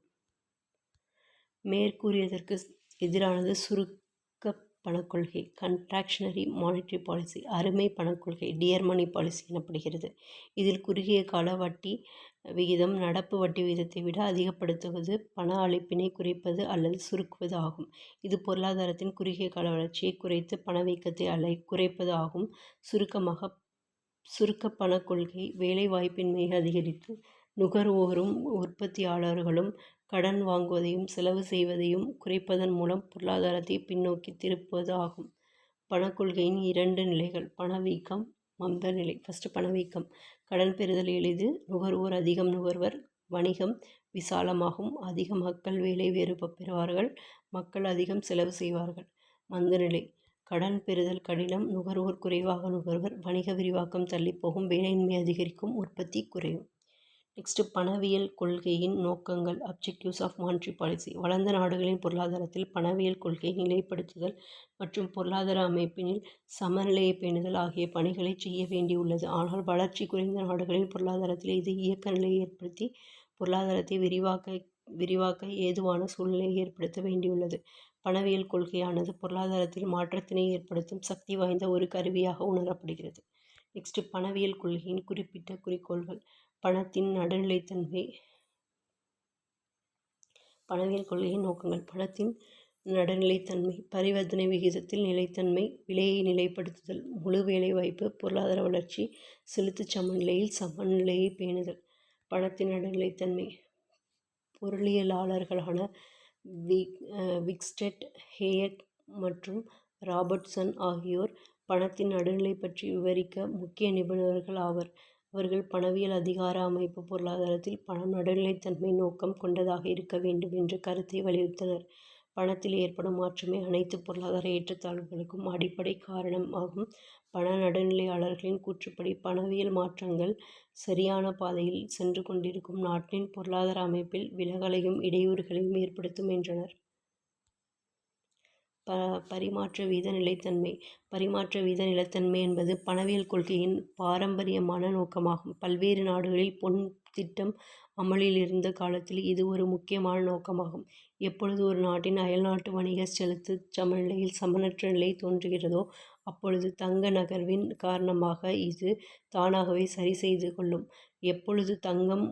மேற்கூறியதற்கு எதிரானது சுருக்க பணக் கொள்கை, கன்ட்ராக்ஷனரி மானிட்டரி பாலிசி. அருமை பணக் கொள்கை, டியர் மணி பாலிசி எனப்படுகிறது. இதில் குறுகிய கால வட்டி விகிதம் நடப்பு வட்டி விகிதத்தை விட அதிகப்படுத்துவது பண அளிப்பினை குறைப்பது அல்லது சுருக்குவது ஆகும். இது பொருளாதாரத்தின் குறுகிய கால வளர்ச்சியை குறைத்து பணவீக்கத்தை குறைப்பது ஆகும். சுருக்க பணக் கொள்கை வேலை வாய்ப்பின்மையை அதிகரித்து நுகர்வோரும் உற்பத்தியாளர்களும் கடன் வாங்குவதையும் செலவு செய்வதையும் குறைப்பதன் மூலம் பொருளாதாரத்தை பின்னோக்கி திருப்புவது ஆகும். பணக்கொள்கையின் 2 நிலைகள். பணவீக்கம், மந்த நிலை. ஃபஸ்ட்டு பணவீக்கம். கடன் பெறுதல் எளிது, நுகர்வோர் அதிகம் நுகர்வர், வணிகம் விசாலமாகும், அதிக மக்கள் வேலை பெறுவார்கள், மக்கள் அதிகம் செலவு செய்வார்கள். மந்த நிலை. கடன் பெறுதல் கடினம், நுகர்வோர் குறைவாக நுகர்வர், வணிக விரிவாக்கம் தள்ளிப்போகும், வேலையின்மை அதிகரிக்கும், உற்பத்தி குறையும். நெக்ஸ்ட்டு பணவியல் கொள்கையின் நோக்கங்கள், அப்ஜெக்டிவ்ஸ் ஆஃப் மானிட்டரி பாலிசி. வளர்ந்த நாடுகளின் பொருளாதாரத்தில் பணவியல் கொள்கை நிலைப்படுத்துதல் மற்றும் பொருளாதார அமைப்பினில் சமநிலையை பேணுதல் ஆகிய பணிகளை செய்ய வேண்டியுள்ளது. ஆனால் வளர்ச்சி குறைந்த நாடுகளின் பொருளாதாரத்தில் இது இயக்க நிலையை ஏற்படுத்தி பொருளாதாரத்தை விரிவாக்க ஏதுவான சூழ்நிலையை ஏற்படுத்த வேண்டியுள்ளது. பணவியல் கொள்கையானது பொருளாதாரத்தில் மாற்றத்தினை ஏற்படுத்தும் சக்தி வாய்ந்த ஒரு கருவியாக உணரப்படுகிறது. நெக்ஸ்ட் பணவியல் கொள்கையின் குறிப்பிட்ட குறிக்கோள்கள். பணத்தின் நடுநிலைத்தன்மை. பணவியல் கொள்கையின் நோக்கங்கள். பணத்தின் நடுநிலைத்தன்மை, பரிவர்த்தனை விகிதத்தில் நிலைத்தன்மை, விலையை நிலைப்படுத்துதல், முழு வேலைவாய்ப்பு, பொருளாதார வளர்ச்சி, செலுத்து சமநிலையில் சமநிலையை பேணுதல். பணத்தின் நடுநிலைத்தன்மை. பொருளியலாளர்களான விக்ஸ்டெட், ஹேயக் மற்றும் ராபர்ட்சன் ஆகியோர் பணத்தின் நடுநிலை பற்றி விவரிக்க முக்கிய நிபுணர்கள் ஆவர். அவர்கள் பணவியல் அதிகார அமைப்பு பொருளாதாரத்தில் பணம் நடுநிலைத்தன்மை நோக்கம் கொண்டதாக இருக்க வேண்டும் என்ற கருத்தை வலியுறுத்தினர். பணத்தில் ஏற்படும் மாற்றமே அனைத்து பொருளாதார ஏற்றத்தாழ்வுகளுக்கும் அடிப்படை காரணம் ஆகும். பண நடுநிலையாளர்களின் கூற்றுப்படி பணவியல் மாற்றங்கள் சரியான பாதையில் சென்று கொண்டிருக்கும் நாட்டின் பொருளாதார அமைப்பில் விலகலையும் இடையூறுகளையும் ஏற்படுத்தும் என்றனர். பரிமாற்ற வீத நிலைத்தன்மை. பரிமாற்ற வீத நிலைத்தன்மை என்பது பணவியல் கொள்கையின் பாரம்பரியமான நோக்கமாகும். பல்வேறு நாடுகளில் பொன் திட்டம் அமலில் இருந்த காலத்தில் இது ஒரு முக்கியமான நோக்கமாகும். எப்பொழுது ஒரு நாட்டின் அயல்நாட்டு வணிக செலுத்து சமநிலையில் சமனற்ற நிலை தோன்றுகிறதோ அப்பொழுது தங்க நகர்வின் காரணமாக இது தானாகவே சரி செய்து கொள்ளும். எப்பொழுது தங்கம்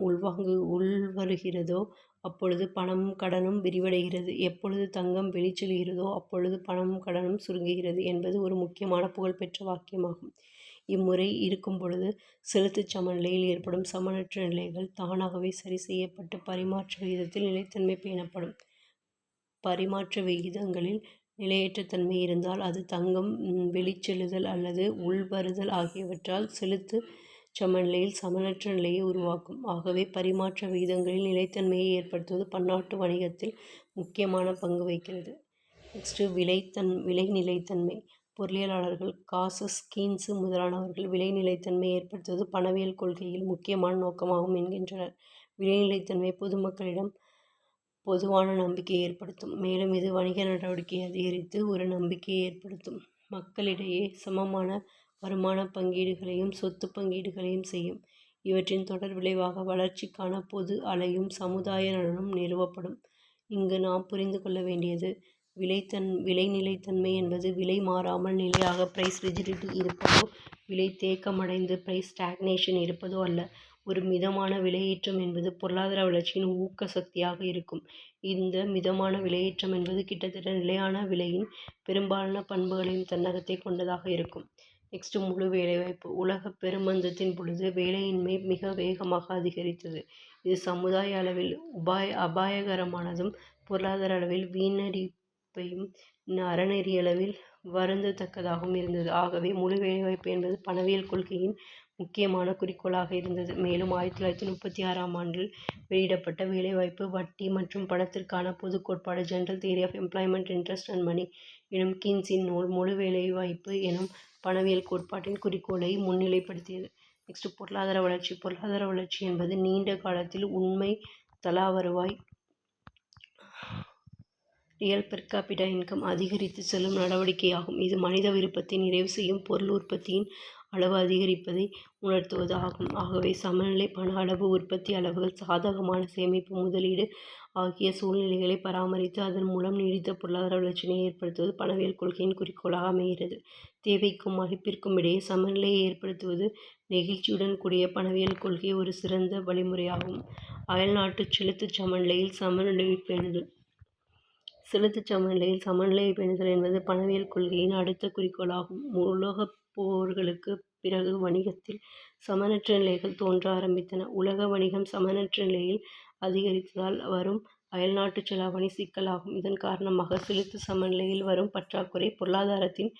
உள்வருகிறதோ அப்பொழுது பணமும் கடனும் விரிவடைகிறது. எப்பொழுது தங்கம் வெளிச்செல்கிறதோ அப்பொழுது பணமும் கடனும் சுருங்குகிறது என்பது ஒரு முக்கியமான புகழ்பெற்ற வாக்கியமாகும். இம்முறை இருக்கும் பொழுது செலுத்துச் சமநிலையில் ஏற்படும் சமனற்ற நிலைகள் தானாகவே சரி செய்யப்பட்டு பரிமாற்ற விகிதத்தில் நிலைத்தன்மை பேணப்படும். பரிமாற்ற விகிதங்களில் நிலையற்ற தன்மை இருந்தால் அது தங்கம் வெளிச்செல்லுதல் அல்லது உள்வருதல் ஆகியவற்றால் செலுத்து சமநிலையில் சமனற்ற நிலையை உருவாக்கும். ஆகவே பரிமாற்ற விகிதங்களில் நிலைத்தன்மையை ஏற்படுத்துவது பன்னாட்டு வணிகத்தில் முக்கியமான பங்கு வகிக்கிறது. நெக்ஸ்ட்டு விலை நிலைத்தன்மை. பொருளியலாளர்கள் காசஸ், கீன்ஸு முதலானவர்கள் விலை நிலைத்தன்மை ஏற்படுத்துவது பணவியல் கொள்கையில் முக்கியமான நோக்கமாகும் என்கின்றனர். விலை நிலைத்தன்மை பொதுமக்களிடம் பொதுவான நம்பிக்கையை ஏற்படுத்தும். மேலும் இது வணிக நடவடிக்கையை அதிகரித்து ஒரு நம்பிக்கையை ஏற்படுத்தும். மக்களிடையே சமமான வருமான பங்கீடுகளையும் சொத்து பங்கீடுகளையும் செய்யும். இவற்றின் தொடர் விளைவாக வளர்ச்சிக்கான பொது அலையும் சமுதாய நலனும் நிறுவப்படும். இங்கு நாம் புரிந்து கொள்ள வேண்டியது விலை நிலைத்தன்மை என்பது விலை மாறாமல் நிலையாக பிரைஸ் ரிஜிடிட்டி இருப்பதோ விலை தேக்கமடைந்து பிரைஸ் ஸ்டாக்னேஷன் இருப்பதோ அல்ல. ஒரு மிதமான விலையேற்றம் என்பது பொருளாதார வளர்ச்சியின் ஊக்க சக்தியாக இருக்கும். இந்த மிதமான விலையேற்றம் என்பது கிட்டத்தட்ட நிலையான விலையின் பெரும்பாலான பண்புகளையும் தன்னகத்தை கொண்டதாக இருக்கும். நெக்ஸ்ட் முழு வேலைவாய்ப்பு. உலக பெருமந்தத்தின் பொழுது வேலையின்மை மிக வேகமாக அதிகரித்தது. இது சமுதாய அளவில் அபாயகரமானதும், பொருளாதார அளவில் வீணடிப்பையும், அறநெறியளவில் வருந்தத்தக்கதாகவும் இருந்தது. ஆகவே முழு வேலைவாய்ப்பு என்பது பணவியல் கொள்கையின் முக்கியமான குறிக்கோளாக இருந்தது. மேலும் 1936ஆம் ஆண்டில் வெளியிடப்பட்ட வேலைவாய்ப்பு, வட்டி மற்றும் பணத்திற்கான பொதுக் கோட்பாடு General Theory of Employment, Interest and Money எனும் கீன்ஸின் நூல் முழு வேலைவாய்ப்பு எனும் பணவியல் கோட்பாட்டின் குறிக்கோளை முன்னிலைப்படுத்தியது. நெக்ஸ்ட் பொருளாதார வளர்ச்சி. பொருளாதார வளர்ச்சி என்பது நீண்ட காலத்தில் உண்மை தலா வருவாய் ரியல் பெர் கேபிட்டா இன்கம் அதிகரித்து செல்லும் நடவடிக்கையாகும். இது மனித விருப்பத்தை நிறைவு செய்யும் பொருள் உற்பத்தியின் அளவு அதிகரிப்பதை உணர்த்துவது ஆகும். ஆகவே சமநிலை பண அளவு, உற்பத்தி அளவுகள், சாதகமான சேமிப்பு, முதலீடு ஆகிய சூழ்நிலைகளை பராமரித்து அதன் மூலம் நீடித்த பொருளாதார வளர்ச்சியினை ஏற்படுத்துவது பணவியல் கொள்கையின் குறிக்கோளாக அமைகிறது. தேவைக்கும் அளிப்பிற்கும் இடையே சமநிலையை ஏற்படுத்துவது நெகிழ்ச்சியுடன் கூடிய பணவியல் கொள்கை ஒரு சிறந்த வழிமுறையாகும். அயல்நாட்டு செலுத்துச் சமநிலையில் சமநிலையை பேணுதல். செலுத்துச் சமநிலையில் சமநிலையை பேணுதல் என்பது பணவியல் கொள்கையின் அடுத்த குறிக்கோளாகும். உலகப் போர்களுக்குப் பிறகு வணிகத்தில் சமனற்ற நிலைகள் தோன்ற ஆரம்பித்தன. உலக வணிகம் சமனற்ற நிலையில் அதிகரித்ததால் வரும் அயல்நாட்டு செலாவணி சிக்கலாகும். இதன் காரணமாக செலுத்து சமநிலையில் வரும் பற்றாக்குறை பொருளாதாரத்தின்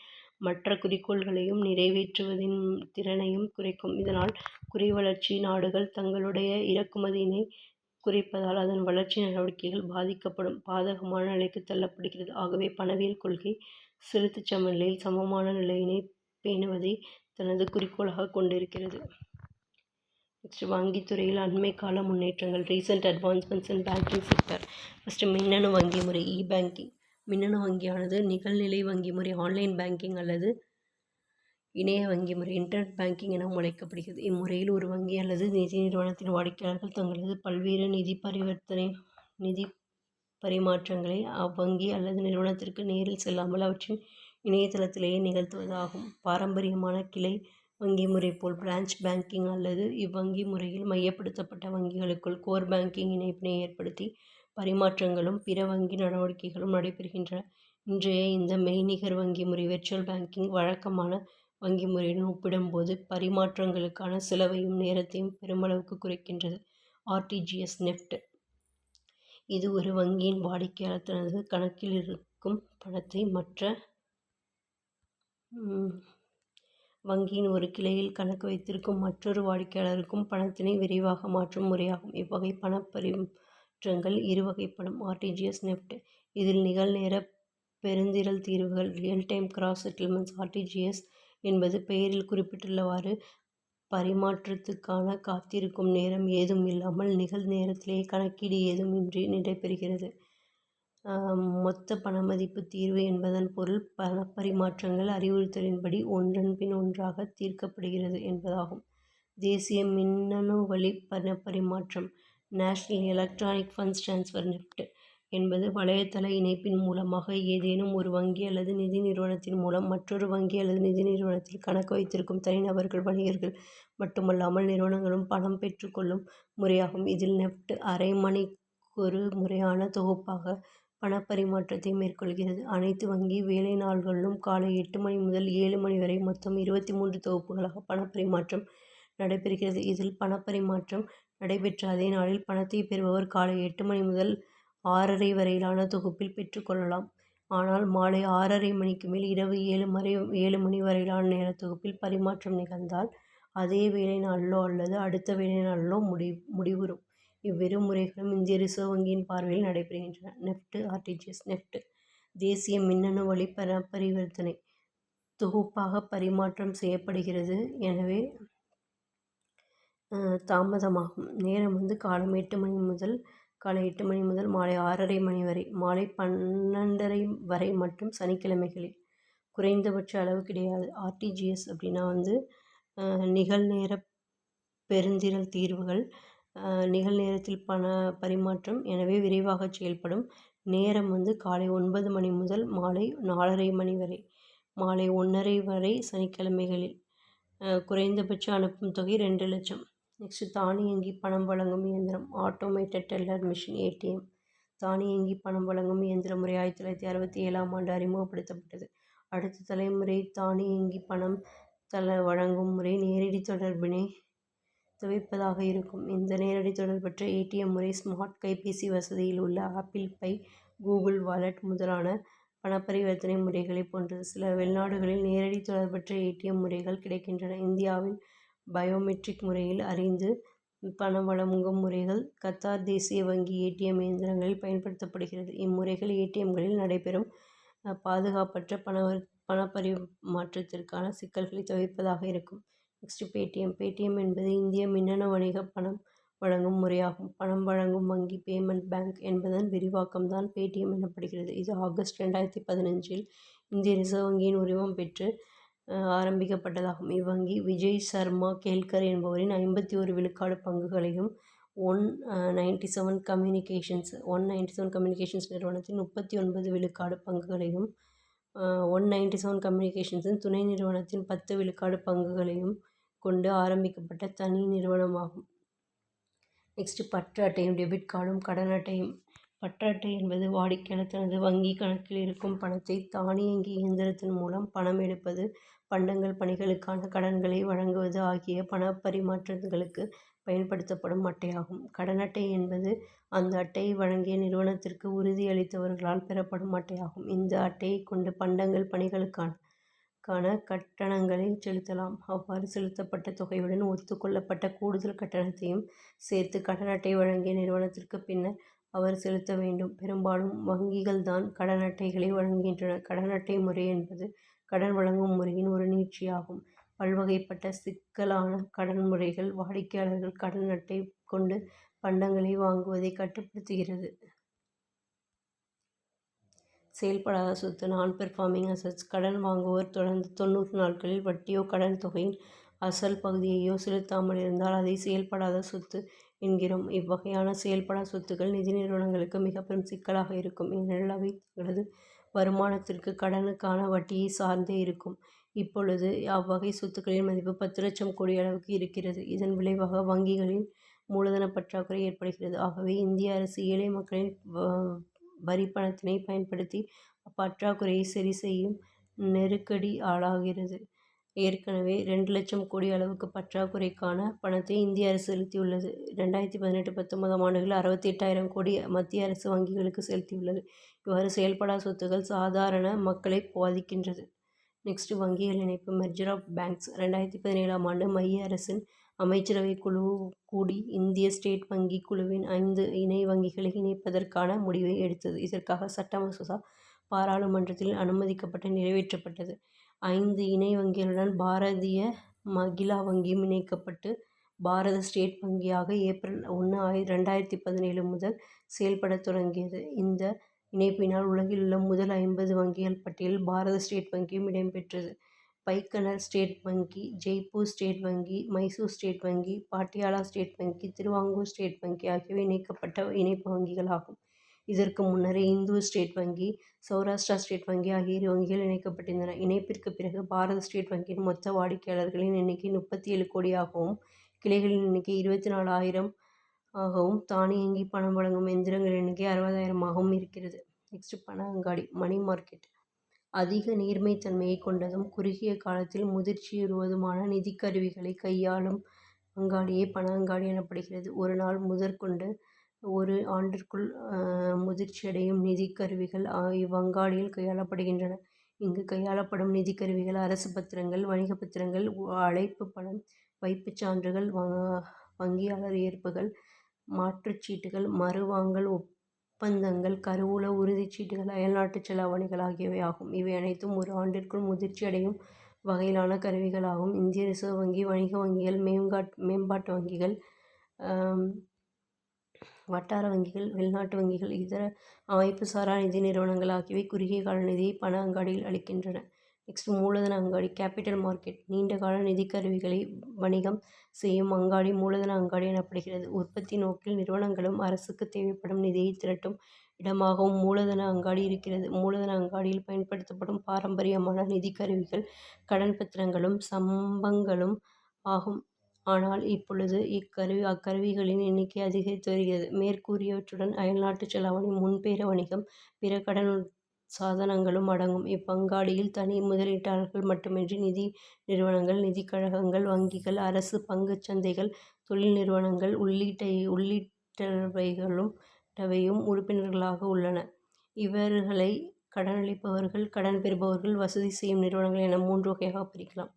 மற்ற குறிக்கோள்களையும் நிறைவேற்றுவதின் திறனையும் குறைக்கும். இதனால் குறைவளர்ச்சி நாடுகள் தங்களுடைய இறக்குமதியினை குறைப்பதால் அதன் வளர்ச்சி நடவடிக்கைகள் பாதிக்கப்படும் பாதகமான நிலைக்கு தள்ளப்படுகிறது. ஆகவே பணவியல் கொள்கை செலுத்துச் சமநிலையில் சமமான நிலையினை பேணுவதை தனது குறிக்கோளாக கொண்டிருக்கிறது. நெக்ஸ்ட் வங்கித்துறையில் அண்மை கால முன்னேற்றங்கள். ரீசன்ட் அட்வான்ஸ்மெண்ட்ஸ் இன் பேங்கிங் செக்டர். ஃபஸ்ட்டு மின்னணு வங்கி முறை, பேங்கிங். மின்னணு வங்கியானது நிகழ்நிலை வங்கி முறை, ஆன்லைன் பேங்கிங் அல்லது இணைய வங்கி முறை, இன்டர்நெட் பேங்கிங் என அழைக்கப்படுகிறது. இம்முறையில் ஒரு வங்கி அல்லது நிதி நிறுவனத்தின் வாடிக்கையாளர்கள் தங்களது பல்வேறு நிதி பரிமாற்றங்களை அவ்வங்கி அல்லது நிறுவனத்திற்கு நேரில் செல்லாமல் அவற்றின் இணையதளத்திலேயே நிகழ்த்துவதாகும். பாரம்பரியமான கிளை வங்கி முறை போல் பிரான்ச் பேங்கிங் அல்லது இவ்வங்கி முறையில் மையப்படுத்தப்பட்ட வங்கிகளுக்குள் கோர் பேங்கிங் இணைப்பினை ஏற்படுத்தி பரிமாற்றங்களும் பிற வங்கி நடவடிக்கைகளும் நடைபெறுகின்றன. இன்றைய இந்த மெய்நிகர் வங்கி முறை வெர்ச்சுவல் பேங்கிங் வழக்கமான வங்கி முறையுடன் ஒப்பிடும்போது பரிமாற்றங்களுக்கான செலவையும் நேரத்தையும் பெருமளவுக்கு குறைக்கின்றது. RTGS NEFT. இது ஒரு வங்கியின் வாடிக்கையாளர் தனது கணக்கில் இருக்கும் பணத்தை மற்ற வங்கியின் ஒரு கிளையில் கணக்கு வைத்திருக்கும் மற்றொரு வாடிக்கையாளருக்கும் பணத்தினை விரைவாக மாற்றும் முறையாகும். இவ்வகை பணப்பரிமாற்றங்கள் இருவகைப்படும். RTGS NEFT. இதில் நிகழ்நேர பெருந்திரள் தீர்வுகள் real time cross settlements. RTGS என்பது பெயரில் குறிப்பிட்டுள்ளவாறு பரிமாற்றத்துக்கான காத்திருக்கும் நேரம் ஏதும் இல்லாமல் நிகழ்நேரத்திலேயே கணக்கீடு ஏதும் இன்றி நடைபெறுகிறது. மொத்த பணமதிப்பு தீர்வு என்பதன் பொருள் பணப்பரிமாற்றங்கள் அறிவுறுத்தலின்படி ஒன்றன் பின் ஒன்றாக தீர்க்கப்படுகிறது என்பதாகும். தேசிய மின்னணு வழி பணப்பரிமாற்றம். National electronic funds transfer NEFT என்பது வலைத்தள இணைப்பின் மூலமாக ஏதேனும் ஒரு வங்கி அல்லது நிதி நிறுவனத்தின் மூலம் மற்றொரு வங்கி அல்லது நிதி நிறுவனத்தில் கணக்கு வைத்திருக்கும் தனிநபர்கள், வணிகர்கள் மட்டுமல்லாமல் நிறுவனங்களும் பணம் பெற்றுக்கொள்ளும் முறையாகும். இதில் நெஃப்ட் அரை மணிக்கொரு முறையான தொகுப்பாக பணப்பரிமாற்றத்தை மேற்கொள்கிறது. அனைத்து வங்கி வேலை நாள்களிலும் காலை 8 மணி முதல் 7 மணி வரை மொத்தம் 23 தொகுப்புகளாக பணப்பரிமாற்றம் நடைபெறுகிறது. இதில் பணப்பரிமாற்றம் நடைபெற்ற அதே நாளில் பணத்தை பெறுபவர் காலை 8 மணி முதல் 6:30 வரையிலான தொகுப்பில் பெற்றுக்கொள்ளலாம். ஆனால் மாலை 6:30 மணிக்கு மேல் இரவு 7 மணி வரையிலான நேர தொகுப்பில் பரிமாற்றம் நிகழ்ந்தால் அதே வேலை நாளிலோ அல்லது அடுத்த வேலை நாளிலோ முடிவுறும். இவ்விரு முறைகளும் இந்திய ரிசர்வ் வங்கியின் பார்வையில் நடைபெறுகின்றன. நெஃப்ட். ஆர்டிஜிஎஸ் நெஃப்ட் தேசிய மின்னணு வழி பரிவர்த்தனை தொகுப்பாக பரிமாற்றம் செய்யப்படுகிறது. எனவே தாமதமாகும். நேரம் காலை 8 மணி முதல் மாலை 6:30 மணி வரை, மாலை 12:30 வரை மட்டும் சனிக்கிழமைகளில். குறைந்தபட்ச அளவு கிடையாது. ஆர்டிஜிஎஸ் அப்படின்னா நிகழ்நேர பெருந்திரள் தீர்வுகள். நிகழ்நேரத்தில் பண பரிமாற்றம், எனவே விரைவாக செயல்படும். நேரம் காலை 9 மணி முதல் மாலை 4:30 மணி வரை, மாலை 1:30 வரை சனிக்கிழமைகளில். குறைந்தபட்ச அனுப்பும் தொகை 2 லட்சம். நெக்ஸ்ட் தானியங்கி பணம் வழங்கும் இயந்திரம். Automated teller machine ATM. தானியங்கி பணம் வழங்கும் இயந்திர முறை 1967ஆம் ஆண்டு அறிமுகப்படுத்தப்பட்டது. அடுத்த தலைமுறை தானியங்கி பணம் வழங்கும் முறை நேரடி தொடர்பினை தவிர்ப்பதாக இருக்கும். இந்த நேரடி தொடர்பற்ற ஏடிஎம் முறை ஸ்மார்ட் கைபேசி வசதியில் உள்ள ஆப்பிள் பை, கூகுள் வாலெட் முதலான பணப்பரிவர்த்தனை முறைகளைப் போன்றது. சில வெளிநாடுகளில் நேரடி தொடர்பற்ற ஏடிஎம் முறைகள் கிடைக்கின்றன. இந்தியாவில் பயோமெட்ரிக் முறையில் அறிந்து பணம் வழங்கும் முறைகள் கத்தார் தேசிய வங்கி ஏடிஎம் இயந்திரங்களில் பயன்படுத்தப்படுகிறது. இம்முறைகள் ஏடிஎம்களில் நடைபெறும் பாதுகாப்பற்ற பணப்பரிமாற்றத்திற்கான சிக்கல்களை தவிர்ப்பதாக இருக்கும். நெக்ஸ்ட் பேடிஎம் என்பது இந்திய மின்னணு வணிக பணம் வழங்கும் முறையாகும். பணம் வழங்கும் வங்கி பேமெண்ட் பேங்க் என்பதன் விரிவாக்கம்தான் பேடிஎம் எனப்படுகிறது. இது ஆகஸ்ட் 2015 இந்திய ரிசர்வ் வங்கியின் உரிமம் பெற்று ஆரம்பிக்கப்பட்டதாகும். இவ்வங்கி விஜய் சர்மா கேல்கர் என்பவரின் 51 விழுக்காடு பங்குகளையும் 197 கம்யூனிகேஷன்ஸ் நிறுவனத்தின் 39 விழுக்காடு பங்குகளையும் 197 கம்யூனிகேஷன்ஸின் துணை நிறுவனத்தின் 10 விழுக்காடு பங்குகளையும் கொண்டு ஆரம்பிக்கப்பட்ட தனி நிறுவனமாகும். நெக்ஸ்ட் பற்று அட்டையும் டெபிட் கார்டும் கடன் அட்டையும். பற்று அட்டை என்பது வாடிக்கையாளர் தனது வங்கி கணக்கில் இருக்கும் பணத்தை தானியங்கி இயந்திரத்தின் மூலம் பணம் எடுப்பது, பண்டங்கள், பணிகளுக்கான கடன்களை வழங்குவது ஆகிய பணப்பரிமாற்றங்களுக்கு பயன்படுத்தப்படும் அட்டையாகும். கடன் அட்டை என்பது அந்த அட்டையை வழங்கிய நிறுவனத்திற்கு உறுதி அளித்தவர்களால் பெறப்படும் அட்டையாகும். இந்த அட்டையை கொண்டு பண்டங்கள், பணிகளுக்கான கட்டணங்களை செலுத்தலாம். அவ்வாறு செலுத்தப்பட்ட தொகையுடன் ஒத்துக்கொள்ளப்பட்ட கூடுதல் கட்டணத்தையும் சேர்த்து கடன் அட்டை வழங்கிய நிறுவனத்திற்கு பின்னர் அவர் செலுத்த வேண்டும். பெரும்பாலும் வங்கிகள்தான் கடன் அட்டைகளை வழங்குகின்றன. கடன் அட்டை முறை என்பது கடன் வழங்கும் முறையின் ஒரு நீட்சியாகும். பல்வகைப்பட்ட சிக்கலான கடன் முறைகள் வாடிக்கையாளர்கள் கடன் அட்டை கொண்டு பண்டங்களை வாங்குவதை கட்டுப்படுத்துகிறது. செயல்படாத சொத்து நான் பெர்ஃபார்மிங் அசட்ஸ். கடன் வாங்குவோர் தொடர்ந்து 90 நாட்களில் வட்டியோ கடன் தொகையின் அசல் பகுதியையோ செலுத்தாமல் இருந்தால் அதை செயல்படாத சொத்து என்கிறோம். இவ்வகையான செயல்படா சொத்துக்கள் நிதி நிறுவனங்களுக்கு மிக பெரும் சிக்கலாக இருக்கும். ஏனெனில் அவை தங்களது வருமானத்திற்கு கடனுக்கான வட்டியை சார்ந்தே இருக்கும். இப்பொழுது அவ்வகை சொத்துக்களின் மதிப்பு 10 லட்சம் கோடி அளவுக்கு இருக்கிறது. இதன் விளைவாக வங்கிகளில் மூலதன பற்றாக்குறை ஏற்படுகிறது. ஆகவே இந்திய அரசு ஏழை மக்களின் வரி பணத்தினை பயன்படுத்தி அப்பற்றாக்குறையை சரி செய்யும் நெருக்கடி ஆளாகிறது. ஏற்கனவே 2 லட்சம் கோடி அளவுக்கு பற்றாக்குறைக்கான பணத்தை இந்திய அரசு செலுத்தியுள்ளது. 2018-19 ஆண்டுகளில் 68,000 கோடி மத்திய அரசு வங்கிகளுக்கு செலுத்தியுள்ளது. இவ்வாறு செயல்படா சொத்துக்கள் சாதாரண மக்களை பாதிக்கின்றது. நெக்ஸ்ட் வங்கிகள் இணைப்பு மெர்ஜர் ஆஃப் பேங்க்ஸ். 2017 ஆண்டு மைய அரசின் அமைச்சரவை குழு கூடி இந்திய ஸ்டேட் வங்கி குழுவின் 5 இணை வங்கிகளை இணைப்பதற்கான முடிவை எடுத்தது. இதற்காக சட்ட மசோதா பாராளுமன்றத்தில் அனுமதிக்கப்பட்டு நிறைவேற்றப்பட்டது. 5 இணை வங்கிகளுடன் பாரதிய மகிழா வங்கியும் இணைக்கப்பட்டு பாரத ஸ்டேட் வங்கியாக ஏப்ரல் 1, 2017 முதல் செயல்பட தொடங்கியது. இந்த இணைப்பினால் உலகிலுள்ள முதல் 50 வங்கிகள் பட்டியலில் பாரத ஸ்டேட் வங்கியும் இடம்பெற்றது. பைக்கனர் ஸ்டேட் வங்கி, ஜெய்ப்பூர் ஸ்டேட் வங்கி, மைசூர் ஸ்டேட் வங்கி, பாட்டியாலா ஸ்டேட் வங்கி, திருவாங்கூர் ஸ்டேட் வங்கி ஆகியவை இணைக்கப்பட்ட இணைப்பு வங்கிகளாகும். இதற்கு முன்னரே இந்தூர் ஸ்டேட் வங்கி, சௌராஷ்டிரா ஸ்டேட் வங்கி ஆகிய 2 வங்கிகள் இணைக்கப்பட்டிருந்தன. இணைப்பிற்கு பிறகு பாரத ஸ்டேட் வங்கியின் மொத்த வாடிக்கையாளர்களின் எண்ணிக்கை 37 கோடியாகவும், கிளைகளின் எண்ணிக்கை 24,000 ஆகவும், தானியங்கி பணம் வழங்கும் எந்திரங்களின் எண்ணிக்கை 60,000ஆகவும் இருக்கிறது. நெக்ஸ்ட் பண அங்காடி மணி மார்க்கெட். அதிக நீர்மைத்தன்மையை கொண்டதும் குறுகிய காலத்தில் முதிர்ச்சியுறுவதுமான நிதிக்கருவிகளை கையாளும் அங்காடியே பண அங்காடி எனப்படுகிறது. ஒரு நாள் முதற்கொண்டு ஒரு ஆண்டிற்குள் முதிர்ச்சியடையும் நிதிக்கருவிகள் இவ்வங்காடியில் கையாளப்படுகின்றன. இங்கு கையாளப்படும் நிதிக்கருவிகள் அரசு பத்திரங்கள், வணிக பத்திரங்கள், அழைப்பு பணம், வைப்புச் சான்றுகள், வங்கியாளர் ஏற்புகள், மாற்றுச்சீட்டுகள், மறுவாங்கல் ஒப்பந்தங்கள், கருவூல உறுதிச்சீட்டுகள், அயல்நாட்டு செலாவணிகள் ஆகியவை ஆகும். இவை அனைத்தும் ஒரு ஆண்டிற்குள் முதிர்ச்சி அடையும் வகையிலான கருவிகளாகும். இந்திய ரிசர்வ் வங்கி, வணிக வங்கிகள், மேம்பாட்டு வங்கிகள், வட்டார வங்கிகள், வெளிநாட்டு வங்கிகள், இதர அமைப்பு சாரா நிதி நிறுவனங்கள் ஆகியவை குறுகிய கால நிதியை பண அங்காடியில் அளிக்கின்றன. நெக்ஸ்ட் மூலதன அங்காடி கேபிட்டல் மார்க்கெட். நீண்ட கால நிதிக்கருவிகளை வணிகம் செய்யும் அங்காடி மூலதன அங்காடி எனப்படுகிறது. உற்பத்தி நோக்கில் நிறுவனங்களும் அரசுக்கு தேவைப்படும் நிதியை திரட்டும் இடமாகவும் மூலதன அங்காடி இருக்கிறது. மூலதன அங்காடியில் பயன்படுத்தப்படும் பாரம்பரியமான நிதிக்கருவிகள் கடன் பத்திரங்களும் சம்பங்களும் ஆகும். ஆனால் இப்பொழுது அக்கருவிகளின் எண்ணிக்கை அதிகரித்து வருகிறது. மேற்கூறியவற்றுடன் அயல்நாட்டு செலாவணி, முன்பேர வணிகம், பிற கடன் சாதனங்களும் அடங்கும். இப்பங்காடியில் தனி முதலீட்டாளர்கள் மட்டுமின்றி நிதி நிறுவனங்கள், நிதிக் கழகங்கள், வங்கிகள், அரசு பங்குச் சந்தைகள், தொழில் நிறுவனங்கள் உள்ளிட்டவையும் உறுப்பினர்களாக உள்ளன. இவர்களை கடனளிப்பவர்கள், கடன் பெறுபவர்கள், வசதி செய்யும் நிறுவனங்கள் என 3 வகையாக பிரிக்கலாம்.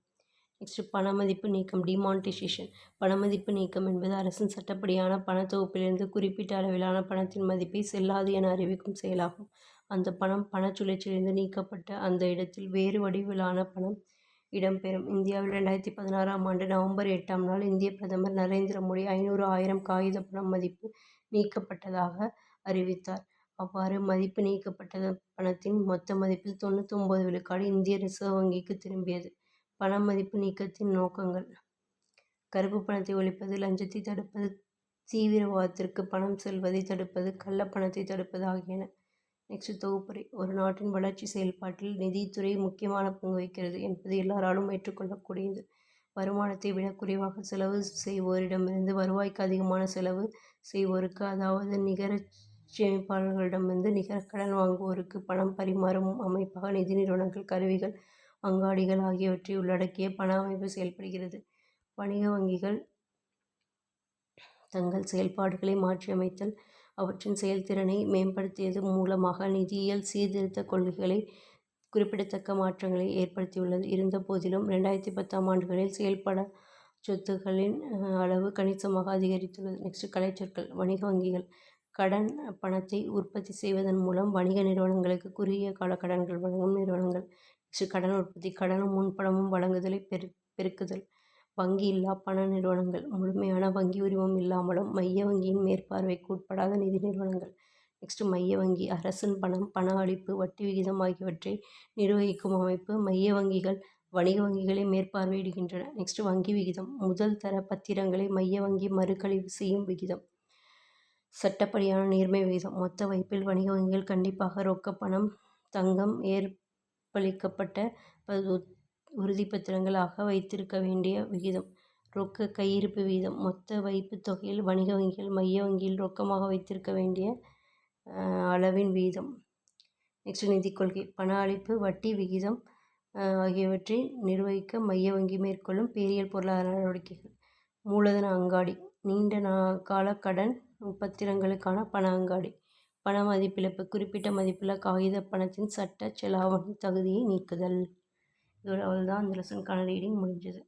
நெக்ஸ்ட் பணமதிப்பு நீக்கம் டிமானிட்டைசேஷன். பணமதிப்பு நீக்கம் என்பது அரசின் சட்டப்படியான பணத்தொகுப்பிலிருந்து குறிப்பிட்ட அளவிலான பணத்தின் மதிப்பை செல்லாது என அறிவிக்கும் செயலாகும். அந்த பணம் பணச்சுழற்சியிலிருந்து நீக்கப்பட்ட அந்த இடத்தில் வேறு வடிவிலான பணம் இடம்பெறும். இந்தியாவில் 2016ஆம் ஆண்டு நவம்பர் 8ஆம் நாள் இந்திய பிரதமர் நரேந்திர மோடி 500, 1000 காகித பணம் மதிப்பு நீக்கப்பட்டதாக அறிவித்தார். அவ்வாறு மதிப்பு நீக்கப்பட்ட பணத்தின் மொத்த மதிப்பில் 99 விழுக்காடு இந்திய ரிசர்வ் வங்கிக்கு திரும்பியது. பண மதிப்பு நீக்கத்தின் நோக்கங்கள்: கருப்பு பணத்தை ஒழிப்பது, லஞ்சத்தை தடுப்பது, தீவிரவாதத்திற்கு பணம் செல்வதை தடுப்பது, கள்ளப்பணத்தை தடுப்பது ஆகியன. நெக்ஸ்ட் தொகுப்புரை. ஒரு நாட்டின் வளர்ச்சி செயல்பாட்டில் நிதித்துறை முக்கியமான பங்கு வகிக்கிறது என்பது எல்லாராலும் ஏற்றுக்கொள்ளக்கூடியது. வருமானத்தை விட குறைவாக செலவு செய்வோரிடமிருந்து வருவாய்க்கு அதிகமான செலவு செய்வோருக்கு, அதாவது நிகர சேமிப்பாளர்களிடமிருந்து நிகர கடன் வாங்குவோருக்கு பணம் பரிமாறும் அமைப்பாக நிதி நிறுவனங்கள், கருவிகள், அங்காடிகள் ஆகியவற்றை உள்ளடக்கிய பண அமைப்பு செயல்படுகிறது. வணிக வங்கிகள் தங்கள் செயல்பாடுகளை மாற்றியமைத்தல், அவற்றின் செயல்திறனை மேம்படுத்தியது மூலமாக நிதியியல் சீர்திருத்த கொள்கைகளை குறிப்பிடத்தக்க மாற்றங்களை ஏற்படுத்தியுள்ளது. இருந்த போதிலும் 2010ஆம் ஆண்டுகளில் செயல்பட சொத்துக்களின் அளவு கணிசமாக அதிகரித்துள்ளது. நெக்ஸ்ட் கலைச்சொற்கள். வணிக வங்கிகள் கடன் பணத்தை உற்பத்தி செய்வதன் மூலம் வணிக நிறுவனங்களுக்கு குறுகிய கால கடன்கள் வழங்கும் நிறுவனங்கள். நெக்ஸ்ட் கடன் உற்பத்தி கடனும் முன்பணமும் வழங்குதலை பெருக்குதல். வங்கி இல்லா பண நிறுவனங்கள் முழுமையான வங்கி உரிமம் இல்லாமலும் மைய வங்கியின் மேற்பார்வைக்கு உட்படாத நிதி நிறுவனங்கள். நெக்ஸ்ட் மைய வங்கி அரசின் பணம், பண அளிப்பு, வட்டி விகிதம் ஆகியவற்றை நிர்வகிக்கும் அமைப்பு. மைய வங்கிகள் வணிக வங்கிகளை மேற்பார்வையிடுகின்றன. நெக்ஸ்ட் வங்கி விகிதம் முதல் தர பத்திரங்களை மைய வங்கி மறுகழிவு செய்யும் விகிதம். சட்டப்படியான நீர்மை விகிதம் மொத்த வைப்பில் வணிக வங்கிகள் கண்டிப்பாக ரொக்க பணம், தங்கம், ஏற்பளிக்கப்பட்ட உறுதிப்பத்திரங்கள் ஆக வைத்திருக்க வேண்டிய விகிதம். ரொக்க கையிருப்பு வீதம் மொத்த வைப்பு தொகையில் வணிக வங்கிகள் மைய வங்கியில் ரொக்கமாக வைத்திருக்க வேண்டிய அளவின் வீதம். நெக்ஸ்ட் நிதி கொள்கை பண அளிப்பு, வட்டி விகிதம் ஆகியவற்றை நிர்வகிக்க மைய வங்கி மேற்கொள்ளும் பேரியல் பொருளாதார நடவடிக்கைகள். மூலதன அங்காடி நீண்ட கால கடன் பத்திரங்களுக்கான பண அங்காடி. பண மதிப்பிழப்பு குறிப்பிட்ட மதிப்புள்ள காகித பணத்தின் சட்ட செலாவணி தகுதியை நீக்குதல். இதோட அவ்வளோதான் இந்த லெசனுக்கான ரீடிங் முடிஞ்சது.